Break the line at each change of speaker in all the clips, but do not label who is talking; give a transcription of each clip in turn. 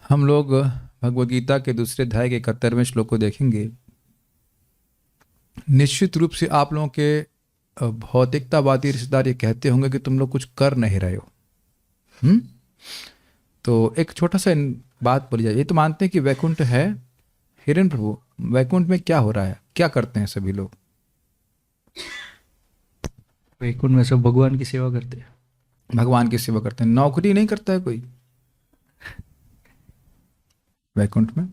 हम लोग भगवद गीता के दूसरे अध्याय के 71वें श्लोक को देखेंगे। निश्चित रूप से आप लोगों के भौतिकतावादी रिश्तेदार ये कहते होंगे कि तुम लोग कुछ कर नहीं रहे हो। तो एक छोटा सा बात बोली जाए, ये तो मानते हैं कि वैकुंठ है। हिरण प्रभु, वैकुंठ में क्या हो रहा है, क्या करते हैं सभी लोग?
वैकुंठ में सब भगवान की सेवा करते हैं।
भगवान की सेवा करते हैं। नौकरी नहीं करता है कोई वैकुंठ में?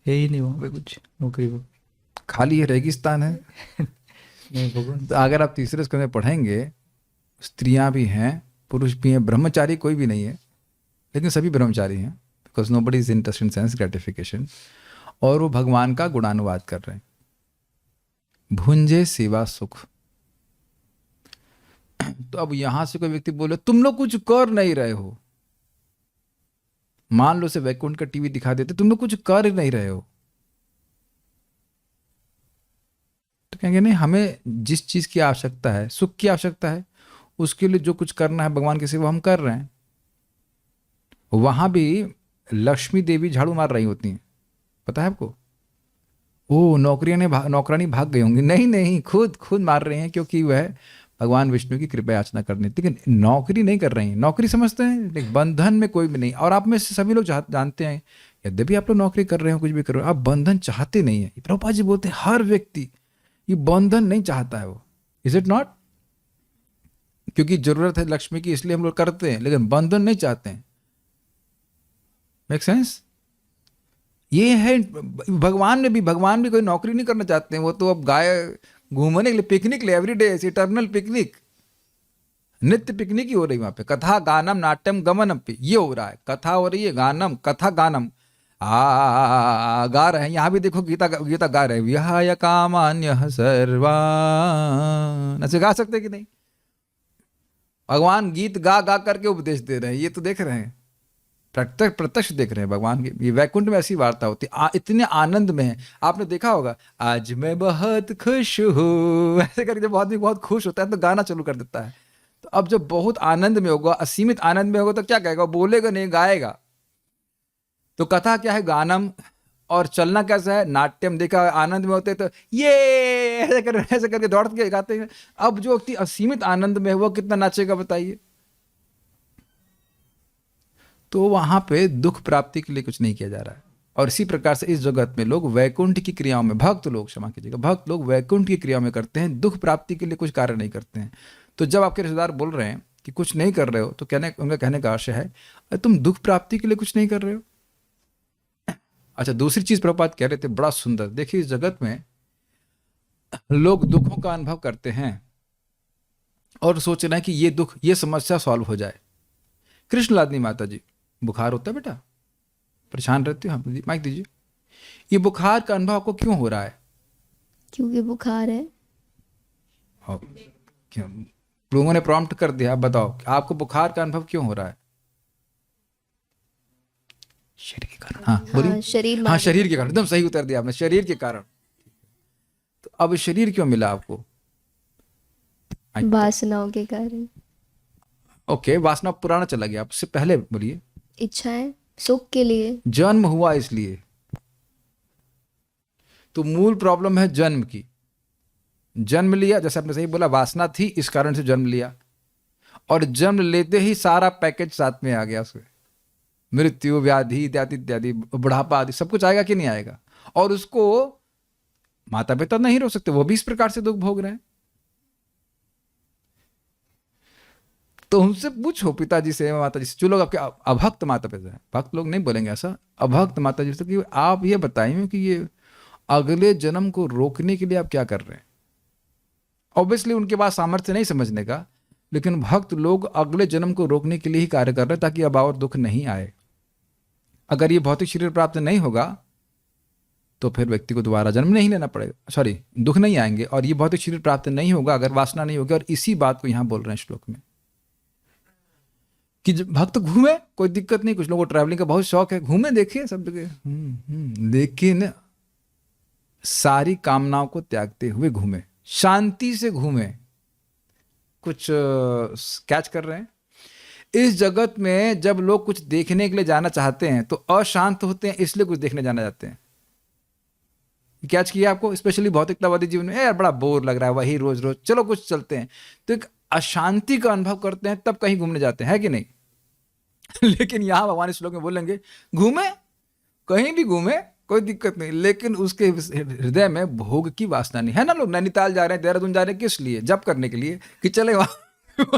है ही नहीं वहाँ पे कुछ नौकरी वो।
खाली है, रेगिस्तान है।
नहीं भगवान।
तो अगर आप तीसरे स्कंद में पढ़ेंगे, स्त्रियां भी हैं, पुरुष भी हैं, ब्रह्मचारी कोई भी नहीं है, लेकिन सभी ब्रह्मचारी हैं, because nobody is interested in sense gratification. और वो भगवान का गुणानुवाद कर रहे हैं, भुंजे सेवा सुख। तो अब यहां से कोई व्यक्ति बोले तुम लोग कुछ कर नहीं रहे हो, मान लो से वैकुंठ का टीवी दिखा देते, तुम लोग कुछ कर नहीं रहे हो, तो कहेंगे नहीं, हमें जिस चीज की आवश्यकता है, सुख की आवश्यकता है, उसके लिए जो कुछ करना है भगवान की सेवा हम कर रहे हैं। वहां भी लक्ष्मी देवी झाड़ू मार रही होती हैं, पता है आपको? ओ नौकरानी भाग गई होंगी। नहीं नहीं, खुद खुद मार रहे हैं, क्योंकि वह भगवान विष्णु की कृपा याचना करनी। लेकिन नौकरी नहीं कर रही हैं, नौकरी समझते हैं, लेकिन बंधन में कोई भी नहीं। और आप में से सभी लोग जानते हैं, यद्यपि आप लोग नौकरी कर रहे हो, कुछ भी कर रहे हो, आप बंधन चाहते नहीं है। प्रभुपाद जी बोलते हैं हर व्यक्ति ये बंधन नहीं चाहता है वो। Is it not? क्योंकि जरूरत है लक्ष्मी की, इसलिए हम लोग करते हैं, लेकिन बंधन नहीं चाहते हैं। Make sense? ये है भगवान भी कोई नौकरी नहीं करना चाहते हैं। वो तो अब गाय घूमने के लिए, पिकनिक ले, एवरी डे इटर्नल पिकनिक, नित्य पिकनिक ही हो रही वहां पे। कथा गानम नाट्यम गमनम पे ये हो रहा है, कथा हो रही है, गानम कथा गानम गा रहे हैं। यहां भी देखो गीता गीता गा रहे हैं, विहाय कामान्य सर्वान, ऐसे गा सकते कि नहीं? भगवान गीत गा गा करके उपदेश दे रहे हैं, ये तो देख रहे हैं, प्रत्यक्ष प्रत्यक्ष देख रहे हैं भगवान की। ये वैकुंठ में ऐसी वार्ता होती है, इतने आनंद में है। आपने देखा होगा, आज मैं बहुत खुश हूं, ऐसे करके जब आदमी बहुत खुश होता है तो गाना चालू कर देता है। तो अब जब बहुत आनंद में होगा, असीमित आनंद में होगा, तो क्या कहेगा? बोलेगा नहीं, गाएगा। तो कथा क्या है? गानम। और चलना कैसा है? नाट्यम। देखा, आनंद में होते तो ये ऐसे करके दौड़ के गाते हैं। अब जो व्यक्ति असीमित आनंद में है वो कितना नाचेगा बताइए? तो वहां पे दुख प्राप्ति के लिए कुछ नहीं किया जा रहा है। और इसी प्रकार से इस जगत में लोग वैकुंठ की क्रियाओं में, भक्त लोग, क्षमा कीजिएगा, भक्त लोग वैकुंठ की क्रियाओं में करते हैं, दुख प्राप्ति के लिए कुछ कार्य नहीं करते हैं। तो जब आपके रिश्तेदार बोल रहे हैं कि कुछ नहीं कर रहे हो, तो उनका कहने का आशय है, अरे तुम दुख प्राप्ति के लिए कुछ नहीं कर रहे हो। अच्छा, दूसरी चीज प्रभुपाद कह रहे थे, बड़ा सुंदर। देखिए, इस जगत में लोग दुखों का अनुभव करते हैं और सोच रहे हैं कि ये दुख, ये समस्या सॉल्व हो जाए। कृष्ण लादनी माता जी, बुखार होता है बेटा, परेशान रहते हो, हम माइक दीजिए। ये बुखार का अनुभव आपको क्यों हो रहा है?
क्योंकि बुखार है।
और क्यों? लोगों ने प्रॉम्प्ट कर दिया, आप बताओ आपको बुखार का अनुभव क्यों हो रहा है? शरीर के कारण। हाँ बोलिए।
हाँ, शरीर
हाँ,
मार
शरीर के
रहा
कारण, एकदम सही उत्तर दिया आपने, शरीर के कारण। तो अब शरीर क्यों मिला आपको?
है, वासनाओं के कारण।
ओके, वासना पुराना चला गया, आपसे पहले बोलिए।
इच्छाएं सुख के लिए।
जन्म हुआ इसलिए। तो मूल प्रॉब्लम है जन्म की। जन्म लिया, जैसे आपने सही बोला, वासना थी, इस कारण से जन्म लिया। और जन्म लेते ही सारा पैकेज साथ में आ गया उसमें, मृत्यु, व्याधि इत्यादि इत्यादि, बुढ़ापा आदि सब कुछ आएगा कि नहीं आएगा? और उसको माता पिता नहीं रोक सकते, वो भी इस प्रकार से दुख भोग रहे हैं। तो उनसे पूछो, पिताजी से, माता जी से, जो लोग आपके अभक्त माता पिता हैं, भक्त लोग नहीं बोलेंगे ऐसा, अभक्त माता जी से, कि आप ये बताइए कि ये अगले जन्म को रोकने के लिए आप क्या कर रहे हैं। ऑब्वियसली उनके पास सामर्थ्य नहीं समझने का, लेकिन भक्त लोग अगले जन्म को रोकने के लिए ही कार्य कर रहे हैं, ताकि अब और दुख नहीं आए। अगर ये भौतिक शरीर प्राप्त नहीं होगा तो फिर व्यक्ति को दोबारा जन्म नहीं लेना पड़ेगा, सॉरी, दुख नहीं आएंगे। और ये भौतिक शरीर प्राप्त नहीं होगा अगर वासना नहीं होगी। और इसी बात को यहां बोल रहे हैं श्लोक में, कि भक्त घूमे, कोई दिक्कत नहीं। कुछ लोगों को ट्रैवलिंग का बहुत शौक है, घूमे, देखिए सब जगह, लेकिन सारी कामनाओं को त्यागते हुए घूमे, शांति से घूमे। कुछ कैच कर रहे हैं? इस जगत में जब लोग कुछ देखने के लिए जाना चाहते हैं तो अशांत होते हैं, इसलिए कुछ देखने जाना चाहते हैं। कैच किया आपको? स्पेशली भौतिकतावादी जीवन में यार बड़ा बोर लग रहा है, वही रोज रोज, चलो कुछ चलते हैं। तो एक अशांति का अनुभव करते हैं तब कहीं घूमने जाते हैं, है कि नहीं? लेकिन यहां भगवान इस श्लोक में बोलेंगे घूमे, कहीं भी घूमे, कोई दिक्कत नहीं, लेकिन उसके हृदय में भोग की वासना नहीं है ना। लोग नैनीताल जा रहे हैं, देहरादून जा रहे हैं, किस लिए? जप करने के लिए कि चले वहां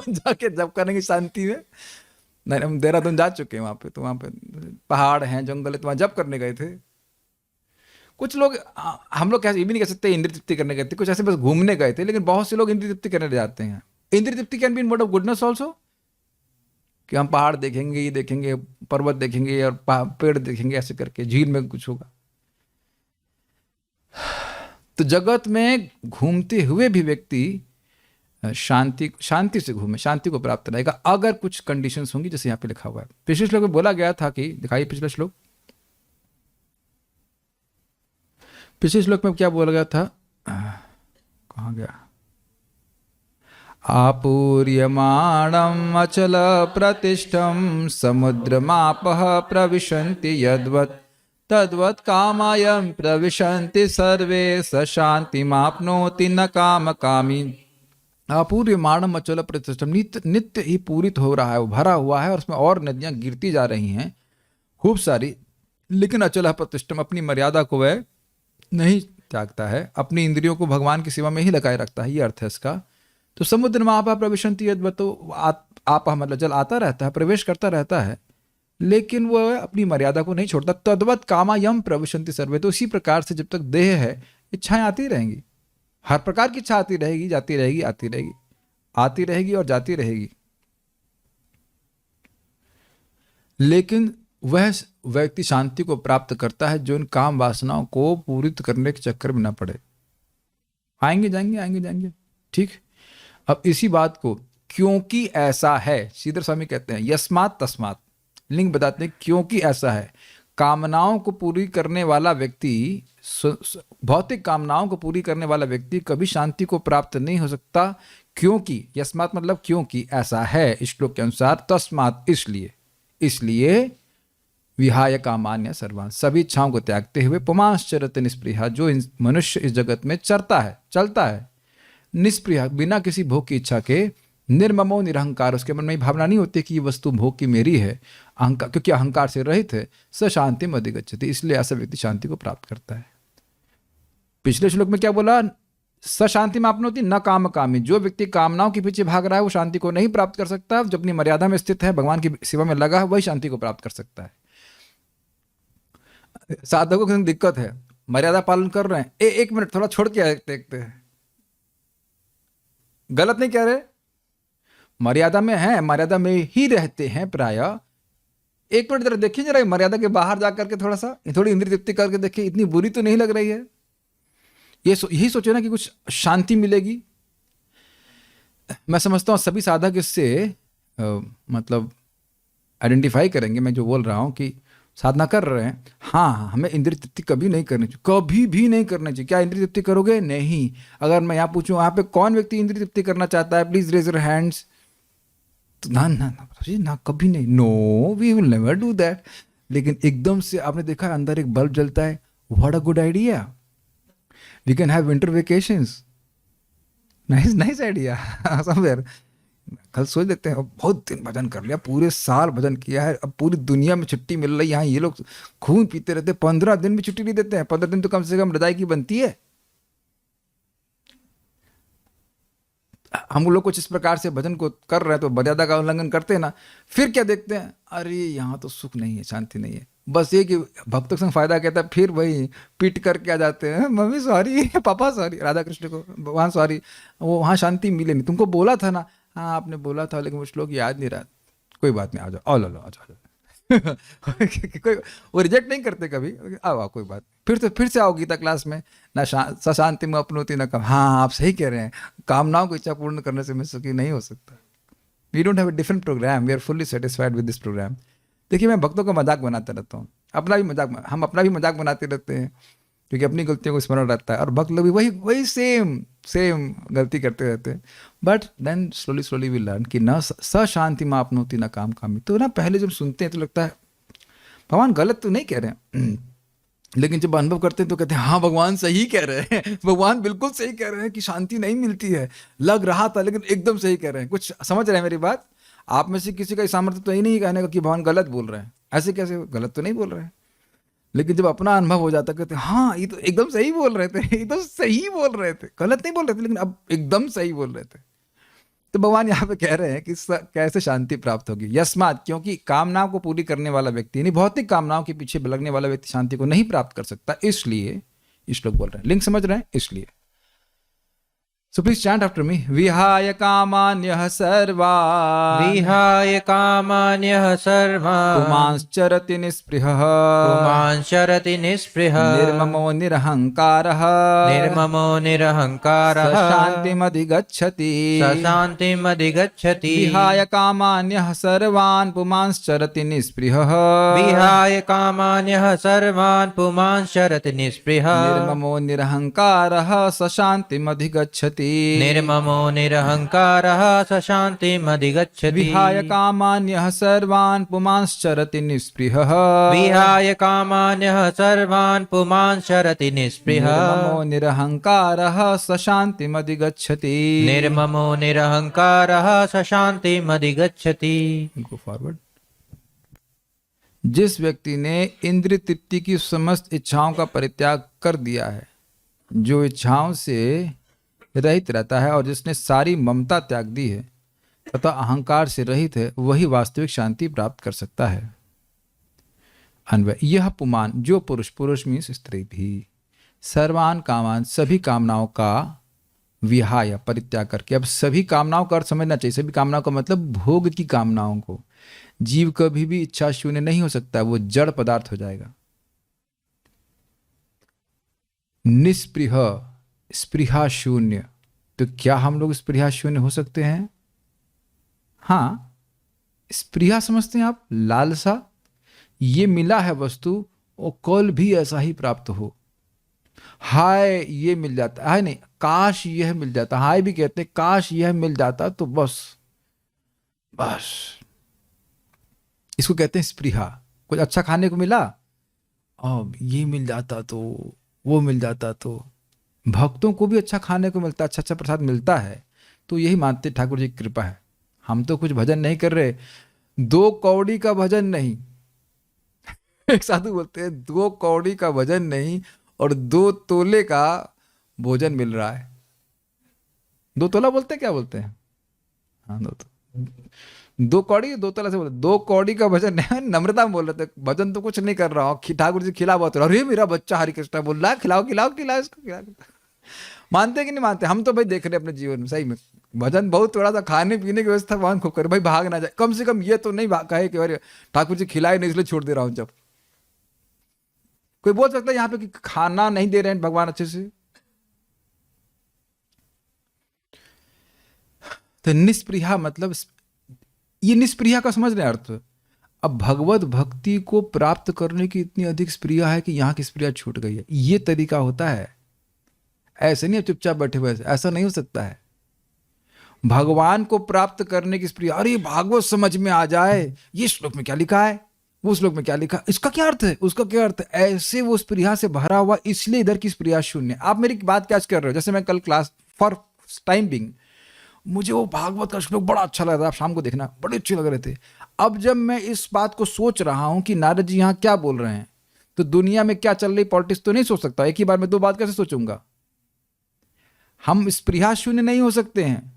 जाके जप करने की शांति में। नहीं, हम देहरादून जा चुके हैं, वहां पे तो वहां पे पहाड़ हैं, जंगल है, तो वहां जप करने गए थे। कुछ लोग, हम लोग कैसे ये भी नहीं कह सकते इंद्रिय तृप्ति करने गए थे, कुछ ऐसे बस घूमने गए थे। लेकिन बहुत से लोग इंद्रिय तृप्ति करने जाते हैं। इंद्रिय तृप्ति can be in mode of goodness also, कि हम पहाड़ देखेंगे, ये देखेंगे, पर्वत देखेंगे और पेड़ देखेंगे, ऐसे करके झील में कुछ होगा। तो जगत में घूमते हुए भी व्यक्ति शांति से घूमे, शांति को प्राप्त रहेगा अगर कुछ कंडीशंस होंगी, जैसे यहाँ पे लिखा हुआ है। पिछले श्लोक में बोला गया था कि, दिखाइए पिछला श्लोक, पिछले श्लोक में क्या बोला गया था? कहाँ गया? आपूर्यमाणम अचल प्रतिष्ठम समुद्रमापः प्रविशन्ति यद्वत् तद्वत् कामायं प्रविशन्ति सर्वे स शान्तिमाप्नोति न कामकामी। अपूर्यमाणम अचल प्रतिष्ठम, नित्य नित्य ही पूरित हो रहा है, वो भरा हुआ है और उसमें और नदियां गिरती जा रही हैं खूब सारी, लेकिन अचल प्रतिष्ठम, अपनी मर्यादा को वह नहीं त्यागता है, अपनी इंद्रियों को भगवान की सेवा में ही लगाए रखता है, ये अर्थ है इसका। तो समुद्र में आपा प्रविशन्ति यद्वत्, तो आपा मतलब जल आता रहता है, प्रवेश करता रहता है, लेकिन वह अपनी मर्यादा को नहीं छोड़ता। तद्वत् कामायम प्रविशन्ति सर्वे, तो इसी प्रकार से जब तक देह है इच्छाएं आती रहेंगी, हर प्रकार की इच्छा आती रहेगी, जाती रहेगी, आती रहेगी, आती रहेगी और जाती रहेगी। लेकिन वह व्यक्ति शांति को प्राप्त करता है जो इन काम वासनाओं को पूरित करने के चक्कर में न पड़े। आएंगे जाएंगे, आएंगे जाएंगे, ठीक। अब इसी बात को क्योंकि ऐसा है, श्रीधर स्वामी कहते हैं यस्मात् तस्मात्, लिंग बताते हैं क्योंकि ऐसा है। कामनाओं को पूरी करने वाला व्यक्ति, भौतिक कामनाओं को पूरी करने वाला व्यक्ति कभी शांति को प्राप्त नहीं हो सकता, क्योंकि, यस्मात् मतलब क्योंकि ऐसा है, इस श्लोक के अनुसार, तस्मात् इसलिए, इसलिए विहाय कामान्य सर्वान्, सभी इच्छाओं को त्यागते हुए, पुमांश्चरते निष्पृहा, जो मनुष्य इस जगत में चरता है, चलता है, निष्पृहा, बिना किसी भोग की इच्छा के, निर्ममो निरहंकार, उसके मन में भावना नहीं होती कि ये वस्तु भोग की मेरी है, अहंकार, क्योंकि अहंकार से रहित है, स शांति में अधिगच्छति, इसलिए ऐसा व्यक्ति शांति को प्राप्त करता है। पिछले श्लोक में क्या बोला? स शांति में आपनोति न काम कामी, जो व्यक्ति कामनाओं के पीछे भाग रहा है वो शांति को नहीं प्राप्त कर सकता, जो अपनी मर्यादा में स्थित है, भगवान की सेवा में लगा है, वही शांति को प्राप्त कर सकता है। साधकों की दिक्कत है, मर्यादा पालन कर रहे हैं, एक मिनट थोड़ा छोड़ के देखते हैं, गलत नहीं कह रहे, मर्यादा में है, मर्यादा में ही रहते हैं प्राय। एक मिनट जरा देखिए, जरा मर्यादा के बाहर जाकर के थोड़ा सा, थोड़ी इंद्रिय तृप्ति करके देखिए, इतनी बुरी तो नहीं लग रही है। यही सोचे ना कि कुछ शांति मिलेगी। मैं समझता हूं सभी साधक इससे मतलब आइडेंटिफाई करेंगे मैं जो बोल रहा हूं, कि साधना कर रहे हैं, हाँ हमें इंद्रिय तृप्ति कभी नहीं करनी चाहिए, कभी भी नहीं करनी चाहिए। क्या इंद्रिय तृप्ति करोगे? नहीं। अगर मैं यहाँ पूछूं यहाँ पे कौन व्यक्ति इंद्रिय तृप्ति करना चाहता है, प्लीज रेज योर हैंड्स। तो ना ना ना ना, कभी नहीं, no, we will never do that. लेकिन एकदम से आपने देखा अंदर एक बल्ब जलता है, what a good idea, we can have winter vacations, nice idea somewhere. कल सोच लेते हैं, बहुत दिन भजन कर लिया, पूरे साल भजन किया है, अब पूरी दुनिया में छुट्टी मिल रही है, यहाँ ये लोग खून पीते रहते हैं, 15 दिन भी छुट्टी नहीं देते हैं। 15 दिन तो कम से कम रजाई की बनती है। हम लोग कुछ इस प्रकार से भजन को कर रहे हैं तो मर्यादा का उल्लंघन करते हैं ना, फिर क्या देखते हैं, अरे यहाँ तो सुख नहीं है, शांति नहीं है। बस ये कि भक्तों से फायदा कहता है, फिर वही पीट करके आ जाते हैं, मम्मी सॉरी, पापा सॉरी, राधा कृष्ण को भगवान सॉरी, वो वहाँ शांति मिले नहीं, तुमको बोला था ना, हाँ आपने बोला था, लेकिन वो श्लोक याद नहीं रहा, कोई बात नहीं, आ जाओ, आओ लो आ जाओ कोई वो रिजेक्ट नहीं करते कभी, आओ कोई बात, फिर से आओ गीता क्लास में ना, शांति में अपनोति ना कम। हाँ आप सही कह रहे हैं, कामनाओं को इच्छा पूर्ण करने से मैं सुखी नहीं हो सकता। We don't have a different programme, we are fully satisfied with this programme. देखिए मैं भक्तों का मजाक बनाता रहता हूँ, हम अपना भी मजाक बनाते रहते हैं क्योंकि अपनी गलतियों को स्मरण रहता है, और भक्त लोग भी वही वही सेम गलती करते रहते हैं। But then slowly slowly we learn कि न स शांति में आपनोति न काम कामी। तो ना पहले जब सुनते हैं तो लगता है भगवान गलत तो नहीं कह रहे हैं, लेकिन जब अनुभव करते हैं तो कहते हैं हाँ भगवान सही कह रहे हैं, भगवान बिल्कुल सही कह रहे हैं कि शांति नहीं मिलती है, लग रहा था लेकिन एकदम सही कह रहे हैं। कुछ समझ रहे हैं मेरी बात? आप में से किसी का सामर्थ्य तो ही नहीं कहने का कि भगवान गलत बोल रहे हैं, ऐसे कैसे, गलत तो नहीं बोल रहे हैं। लेकिन जब अपना अनुभव हो जाता कहते हैं हाँ ये तो एकदम सही बोल रहे थे, ये तो सही बोल रहे थे, गलत नहीं बोल रहे थे लेकिन अब एकदम सही बोल रहे थे। तो भगवान यहाँ पे कह रहे हैं कि कैसे शांति प्राप्त होगी। यस्मात, क्योंकि कामनाओं को पूरी करने वाला व्यक्ति, यानी भौतिक कामनाओं के पीछे लगने वाला व्यक्ति शांति को नहीं प्राप्त कर सकता, इसलिए ये श्लोक बोल रहे हैं। लिंक समझ रहे हैं? इसलिए So please chant after me. Vihaya kamanyah sarva.
विहाय कामान्यः सर्वान्
पुमांश्चरति निःस्पृहः.
पुमांश्चरति निःस्पृहः
निर्ममो निरहङ्कारः.
निर्ममो निरहङ्कारः
शान्तिमधिगच्छति.
शान्तिमधिगच्छति
विहाय कामान्यः सर्वान् पुमांश्चरति निःस्पृहः.
विहाय कामान्यः सर्वान् पुमांश्चरति निःस्पृहः
निर्ममो निरहङ्कारः स शान्तिमधिगच्छति.
निर्ममो निरहङ्कारः स शान्तिमधिगच्छति
विहाय कामान्यः सर्वान् पुमांश्चरति निःस्पृहः.
विहाय कामान्यः सर्वान् पुमांश्चरति निःस्पृहः
निर्ममो निरहङ्कारः स शान्तिमधिगच्छति.
निर्ममो निरहङ्कारः स शान्तिमधिगच्छति।
Go forward. जिस व्यक्ति ने इंद्रिय तृप्ति की समस्त इच्छाओं का परित्याग कर दिया है, जो इच्छाओं से रहित रहता है, और जिसने सारी ममता त्याग दी है तथा अहंकार से रहित है, वही वास्तविक शांति प्राप्त कर सकता है। अन्वय, यह पुमान, जो पुरुष, पुरुष मीन्स स्त्री भी, सर्वान कामान, सभी कामनाओं का विहाय, परित्याग करके, अब सभी कामनाओं का अर्थ समझना चाहिए। सभी कामनाओं का मतलब भोग की कामनाओं को। जीव कभी भी इच्छा शून्य नहीं हो सकता, वो जड़ पदार्थ हो जाएगा। निस्पृह, स्पृहा शून्य। तो क्या हम लोग स्पृहा शून्य हो सकते हैं? हाँ, स्पृहा समझते हैं आप, लालसा, ये मिला है वस्तु और कल भी ऐसा ही प्राप्त हो। हाय ये मिल जाता है, नहीं, काश यह मिल जाता, हाय भी कहते हैं, काश यह मिल जाता तो बस बस, इसको कहते हैं स्पृहा। कुछ अच्छा खाने को मिला, अब ये मिल जाता तो, वो मिल जाता तो। भक्तों को भी अच्छा खाने को मिलता है, अच्छा अच्छा प्रसाद मिलता है, तो यही मानते ठाकुर जी की कृपा है। हम तो कुछ भजन नहीं कर रहे, 2 कौड़ी का भजन नहीं। एक साधु बोलते हैं 2 कौड़ी का भजन नहीं और 2 तोले का भोजन मिल रहा है। 2 तोला बोलते हैं, क्या बोलते हैं? हाँ, 2 कौड़ी 2 तोला से बोलते, 2 कौड़ी का भजन नहीं। नम्रता में बोल रहे थे, भजन तो कुछ नहीं कर रहा हूँ, ठाकुर जी खिला बहुत रहा, अरे मेरा बच्चा हरि कृष्णा बोल रहा है, खिलाओ खिलाओ खिलाओ इसको, खिलाओ। मानते कि नहीं मानते? हम तो भाई देख रहे हैं अपने जीवन में, सही में भजन बहुत थोड़ा सा, खाने पीने की व्यवस्था भगवान खूब करे, भाई भाग ना जाए, कम से कम ये तो नहीं कहे कि अरे ठाकुर जी खिलाए नहीं इसलिए छोड़ दे रहा हूँ। जब कोई बोल सकता है यहाँ पे कि खाना नहीं दे रहे हैं भगवान अच्छे से, तो निस्पृहा मतलब ये निस्पृहा का समझ रहे अर्थ। अब भगवत भक्ति को प्राप्त करने की इतनी अधिक स्पृहा है कि यहाँ की स्पृहा छूट गई है। ये तरीका होता है, ऐसे नहीं चुपचाप बैठे हुए, ऐसा नहीं हो सकता है। भगवान को प्राप्त करने की स्पृहा, अरे भागवत समझ में आ जाए, ये श्लोक में क्या लिखा है, वो श्लोक में क्या लिखा, इसका क्या अर्थ है, उसका क्या अर्थ है, ऐसे वो स्पृहा से भरा हुआ, इसलिए इधर की स्पृहा शून्य। आप मेरी बात क्या कर रहे हो? जैसे मैं कल क्लास फॉर टाइम बिंग, मुझे वो भागवत का श्लोक बड़ा अच्छा लग रहा, आप शाम को देखना, बड़े अच्छे लग रहे थे। अब जब मैं इस बात को सोच रहा हूं कि नारद जी यहाँ क्या बोल रहे हैं, तो दुनिया में क्या चल रही पॉलिटिक्स तो नहीं सोच सकता, एक ही बार में 2 बात कैसे सोचूंगा? हम स्पृहा शून्य नहीं हो सकते हैं,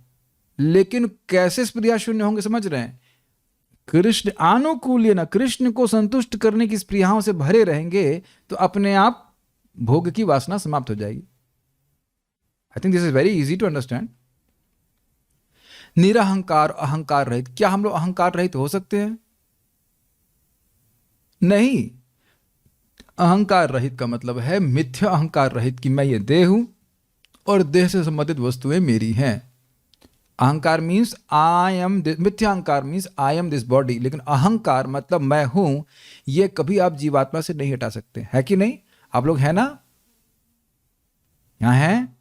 लेकिन कैसे स्पृहा शून्य होंगे समझ रहे हैं? कृष्ण आनुकूल्य ना, कृष्ण को संतुष्ट करने की स्पृहाओं से भरे रहेंगे तो अपने आप भोग की वासना समाप्त हो जाएगी। I think this is very easy to understand. निरहंकार, अहंकार रहित, क्या हम लोग अहंकार रहित हो सकते हैं? नहीं। अहंकार रहित का मतलब है मिथ्या अहंकार रहित, कि मैं ये देह हूं और देह से संबंधित वस्तुएं मेरी हैं। अहंकार मीन्स आई एम, मिथ्या अहंकार means I am this body, लेकिन अहंकार मतलब मैं हूं, ये कभी आप जीवात्मा से नहीं हटा सकते, है कि नहीं? आप लोग हैं ना? यहाँ हैं?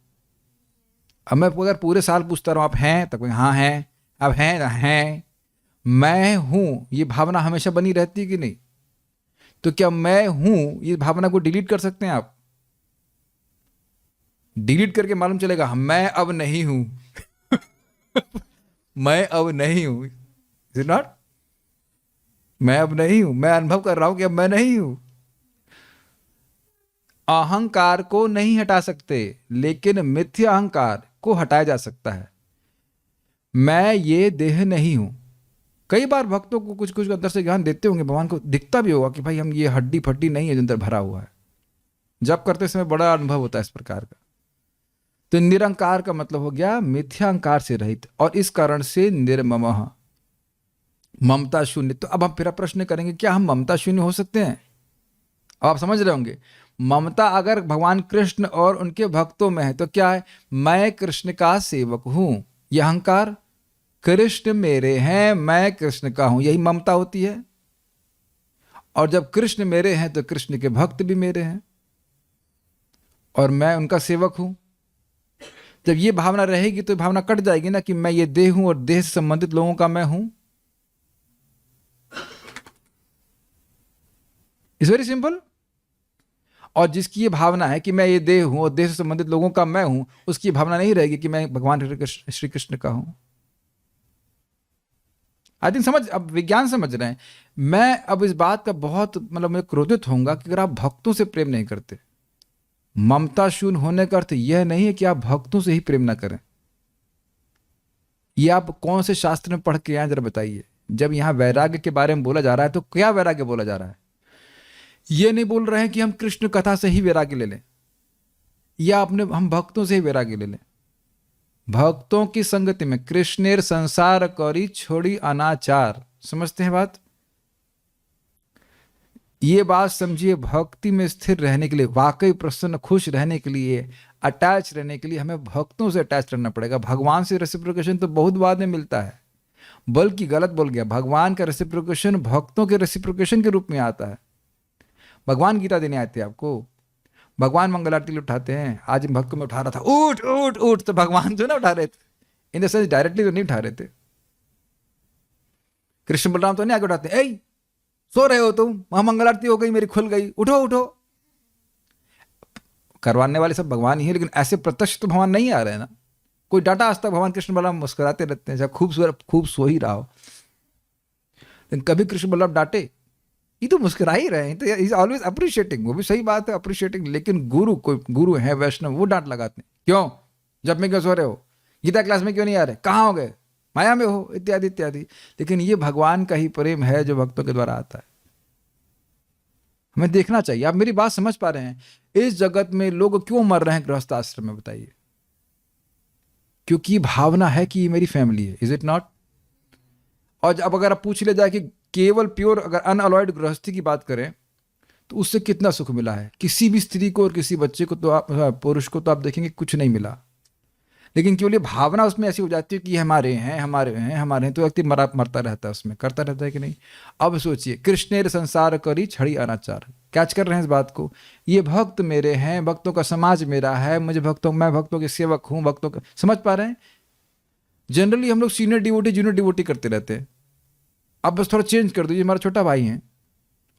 अब मैं अगर पूरे साल पूछता रहा हूँ आप हैं, तब हाँ हैं, अब हैं ना हैं। मैं हूं ये भावना हमेशा बनी रहती है कि नहीं? तो क्या मैं हूं ये भावना को डिलीट कर सकते हैं आप? डिलीट करके मालूम चलेगा मैं अब नहीं हूं। मैं अब नहीं हूं, इज इट नॉट? मैं अब नहीं हूं, मैं अनुभव कर रहा हूं कि अब मैं नहीं हूं। अहंकार को नहीं हटा सकते, लेकिन मिथ्या अहंकार को हटाया जा सकता है। मैं ये देह नहीं हूं। कई बार भक्तों को कुछ कुछ अंदर से ज्ञान देते होंगे, भगवान को दिखता भी होगा कि भाई हम ये हड्डी फड्डी नहीं है जो अंदर भरा हुआ है। जब करते समय बड़ा अनुभव होता है इस प्रकार का। तो निरंकार का मतलब हो गया मिथ्या अहंकार से रहित, और इस कारण से निर्ममः, ममता शून्य। तो अब हम फिर प्रश्न करेंगे क्या हम ममता शून्य हो सकते हैं? अब आप समझ रहे होंगे, ममता अगर भगवान कृष्ण और उनके भक्तों में है तो क्या है? मैं कृष्ण का सेवक हूं, यह अहंकार। कृष्ण मेरे हैं, मैं कृष्ण का हूं, यही ममता होती है। और जब कृष्ण मेरे हैं तो कृष्ण के भक्त भी मेरे हैं और मैं उनका सेवक हूं। जब ये भावना रहेगी तो भावना कट जाएगी ना कि मैं ये देह हूं और देह से संबंधित लोगों का मैं हूं। It's very simple. और जिसकी ये भावना है कि मैं ये देह हूं और देह से संबंधित लोगों का मैं हूं, उसकी भावना नहीं रहेगी कि मैं भगवान श्री कृष्ण का हूं। आई थिंक समझ, अब विज्ञान समझ रहे हैं। मैं अब इस बात का बहुत मतलब मैं क्रोधित होऊंगा कि अगर आप भक्तों से प्रेम नहीं करते। ममता शून्य होने का अर्थ यह नहीं है कि आप भक्तों से ही प्रेम ना करें। ये आप कौन से शास्त्र में पढ़ के आए जरा बताइए। जब यहां वैराग्य के बारे में बोला जा रहा है तो क्या वैराग्य बोला जा रहा है? ये नहीं बोल रहे हैं कि हम कृष्ण कथा से ही वैराग्य ले लें या अपने हम भक्तों से ही वैराग्य ले लें। भक्तों की संगति में कृष्णेर संसार करी छोड़ी अनाचार। समझते हैं बात? ये बात समझिए, भक्ति में स्थिर रहने के लिए, वाकई प्रसन्न खुश रहने के लिए, अटैच रहने के लिए हमें भक्तों से अटैच रहना पड़ेगा। भगवान से रेसिप्रोकेशन तो बहुत बाद में मिलता है, बल्कि गलत बोल गया, भगवान का रेसिप्रोकेशन भक्तों के रेसिप्रोकेशन के रूप में आता है। भगवान गीता देने आते हैं आपको, भगवान मंगल आरती उठाते हैं। आज इन भक्तों में उठा रहा था, उठ उठ उठ, तो भगवान जो ना उठा रहे थे, इन द सेंस डायरेक्टली तो नहीं उठा रहे थे। कृष्ण बलराम तो नहीं आगे उठाते, ए सो रहे हो तुम, वहां मंगल आरती हो गई, मेरी खुल गई, उठो उठो। करवाने वाले सब भगवान ही है, लेकिन ऐसे प्रत्यक्ष तो भगवान नहीं आ रहे हैं ना। कोई डाटा आज तक भगवान कृष्ण बलराम मुस्कुराते रहते हैं, खूबसूरत खूब सो ही रहा हो, लेकिन कभी कृष्ण बलराम डांटे? ये तो मुस्कुरा ही रहे हैं, तो इज ऑलवेज अप्रिशिएटिंग। वो भी सही बात है, अप्रिशिएटिंग। लेकिन गुरु, कोई गुरु है वैष्णव, वो डांट लगाते हैं, क्यों जब में क्यों सो रहे हो, गीता क्लास में क्यों नहीं आ रहे, कहाँ हो गए, माया में हो, इत्यादि इत्यादि। लेकिन ये भगवान का ही प्रेम है जो भक्तों के द्वारा आता है। हमें देखना चाहिए। आप मेरी बात समझ पा रहे हैं? इस जगत में लोग क्यों मर रहे हैं गृहस्थ आश्रम में, बताइए? क्योंकि भावना है कि ये मेरी फैमिली है, इज इट नॉट? और अब अगर आप पूछ ले जाए कि केवल प्योर अगर अनअलॉयड गृहस्थी की बात करें तो उससे कितना सुख मिला है? किसी भी स्त्री को और किसी बच्चे को तो आप, पुरुष को तो आप देखेंगे कुछ नहीं मिला। लेकिन केवल ये भावना उसमें ऐसी हो जाती है कि ये हमारे हैं, हमारे हैं, हमारे हैं, तो व्यक्ति मरता रहता है उसमें, करता रहता है कि नहीं। अब सोचिए, कृष्णेर संसार करी छड़ी अनाचार, कैच कर रहे हैं इस बात को? ये भक्त मेरे हैं, भक्तों का समाज मेरा है, मुझे भक्तों, मैं भक्तों के सेवक हूं, भक्तों का, समझ पा रहे हैं? जनरली हम लोग सीनियर डिवोटी जूनियर डिवोटी करते रहते हैं। अब बस थोड़ा चेंज कर दीजिए, हमारा छोटा भाई है,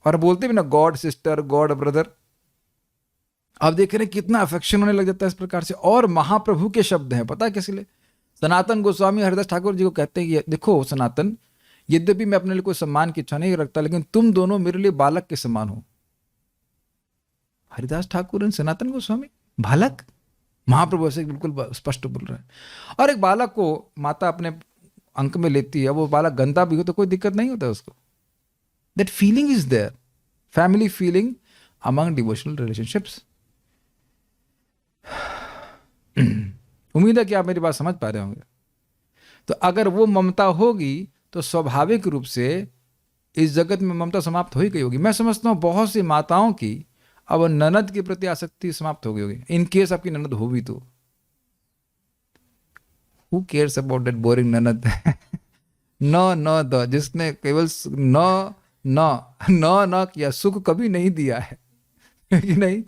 और बोलते भी ना गॉड सिस्टर, गॉड ब्रदर। आप देख रहे हैं कितना अफेक्शन होने लग जाता है इस प्रकार से। और महाप्रभु के शब्द हैं, पता है किस लिए? सनातन गोस्वामी हरिदास ठाकुर जी को कहते हैं कि देखो सनातन, यद्यपि मैं अपने लिए कोई सम्मान की इच्छा नहीं रखता, लेकिन तुम दोनों मेरे लिए बालक के समान हो। हरिदास ठाकुर एंड सनातन गोस्वामी, बालक? महाप्रभु ऐसे बिल्कुल स्पष्ट बोल रहे हैं। और एक बालक को माता अपने अंक में लेती है, वो बालक गंदा भी हो तो कोई दिक्कत नहीं होता उसको। That feeling is there, family feeling among devotional relationships. उम्मीद है कि आप मेरी बात समझ पा रहे होंगे। तो अगर वो ममता होगी तो स्वाभाविक रूप से इस जगत में ममता समाप्त हो ही गई होगी। मैं समझता हूँ बहुत सी माताओं की अब ननद के प्रति आसक्ति समाप्त हो गई होगी, इन केस आपकी ननद हो भी तो। Who cares about that boring ननद? न द, जिसने केवल न न न न किया, सुख कभी नहीं दिया है कि नहीं?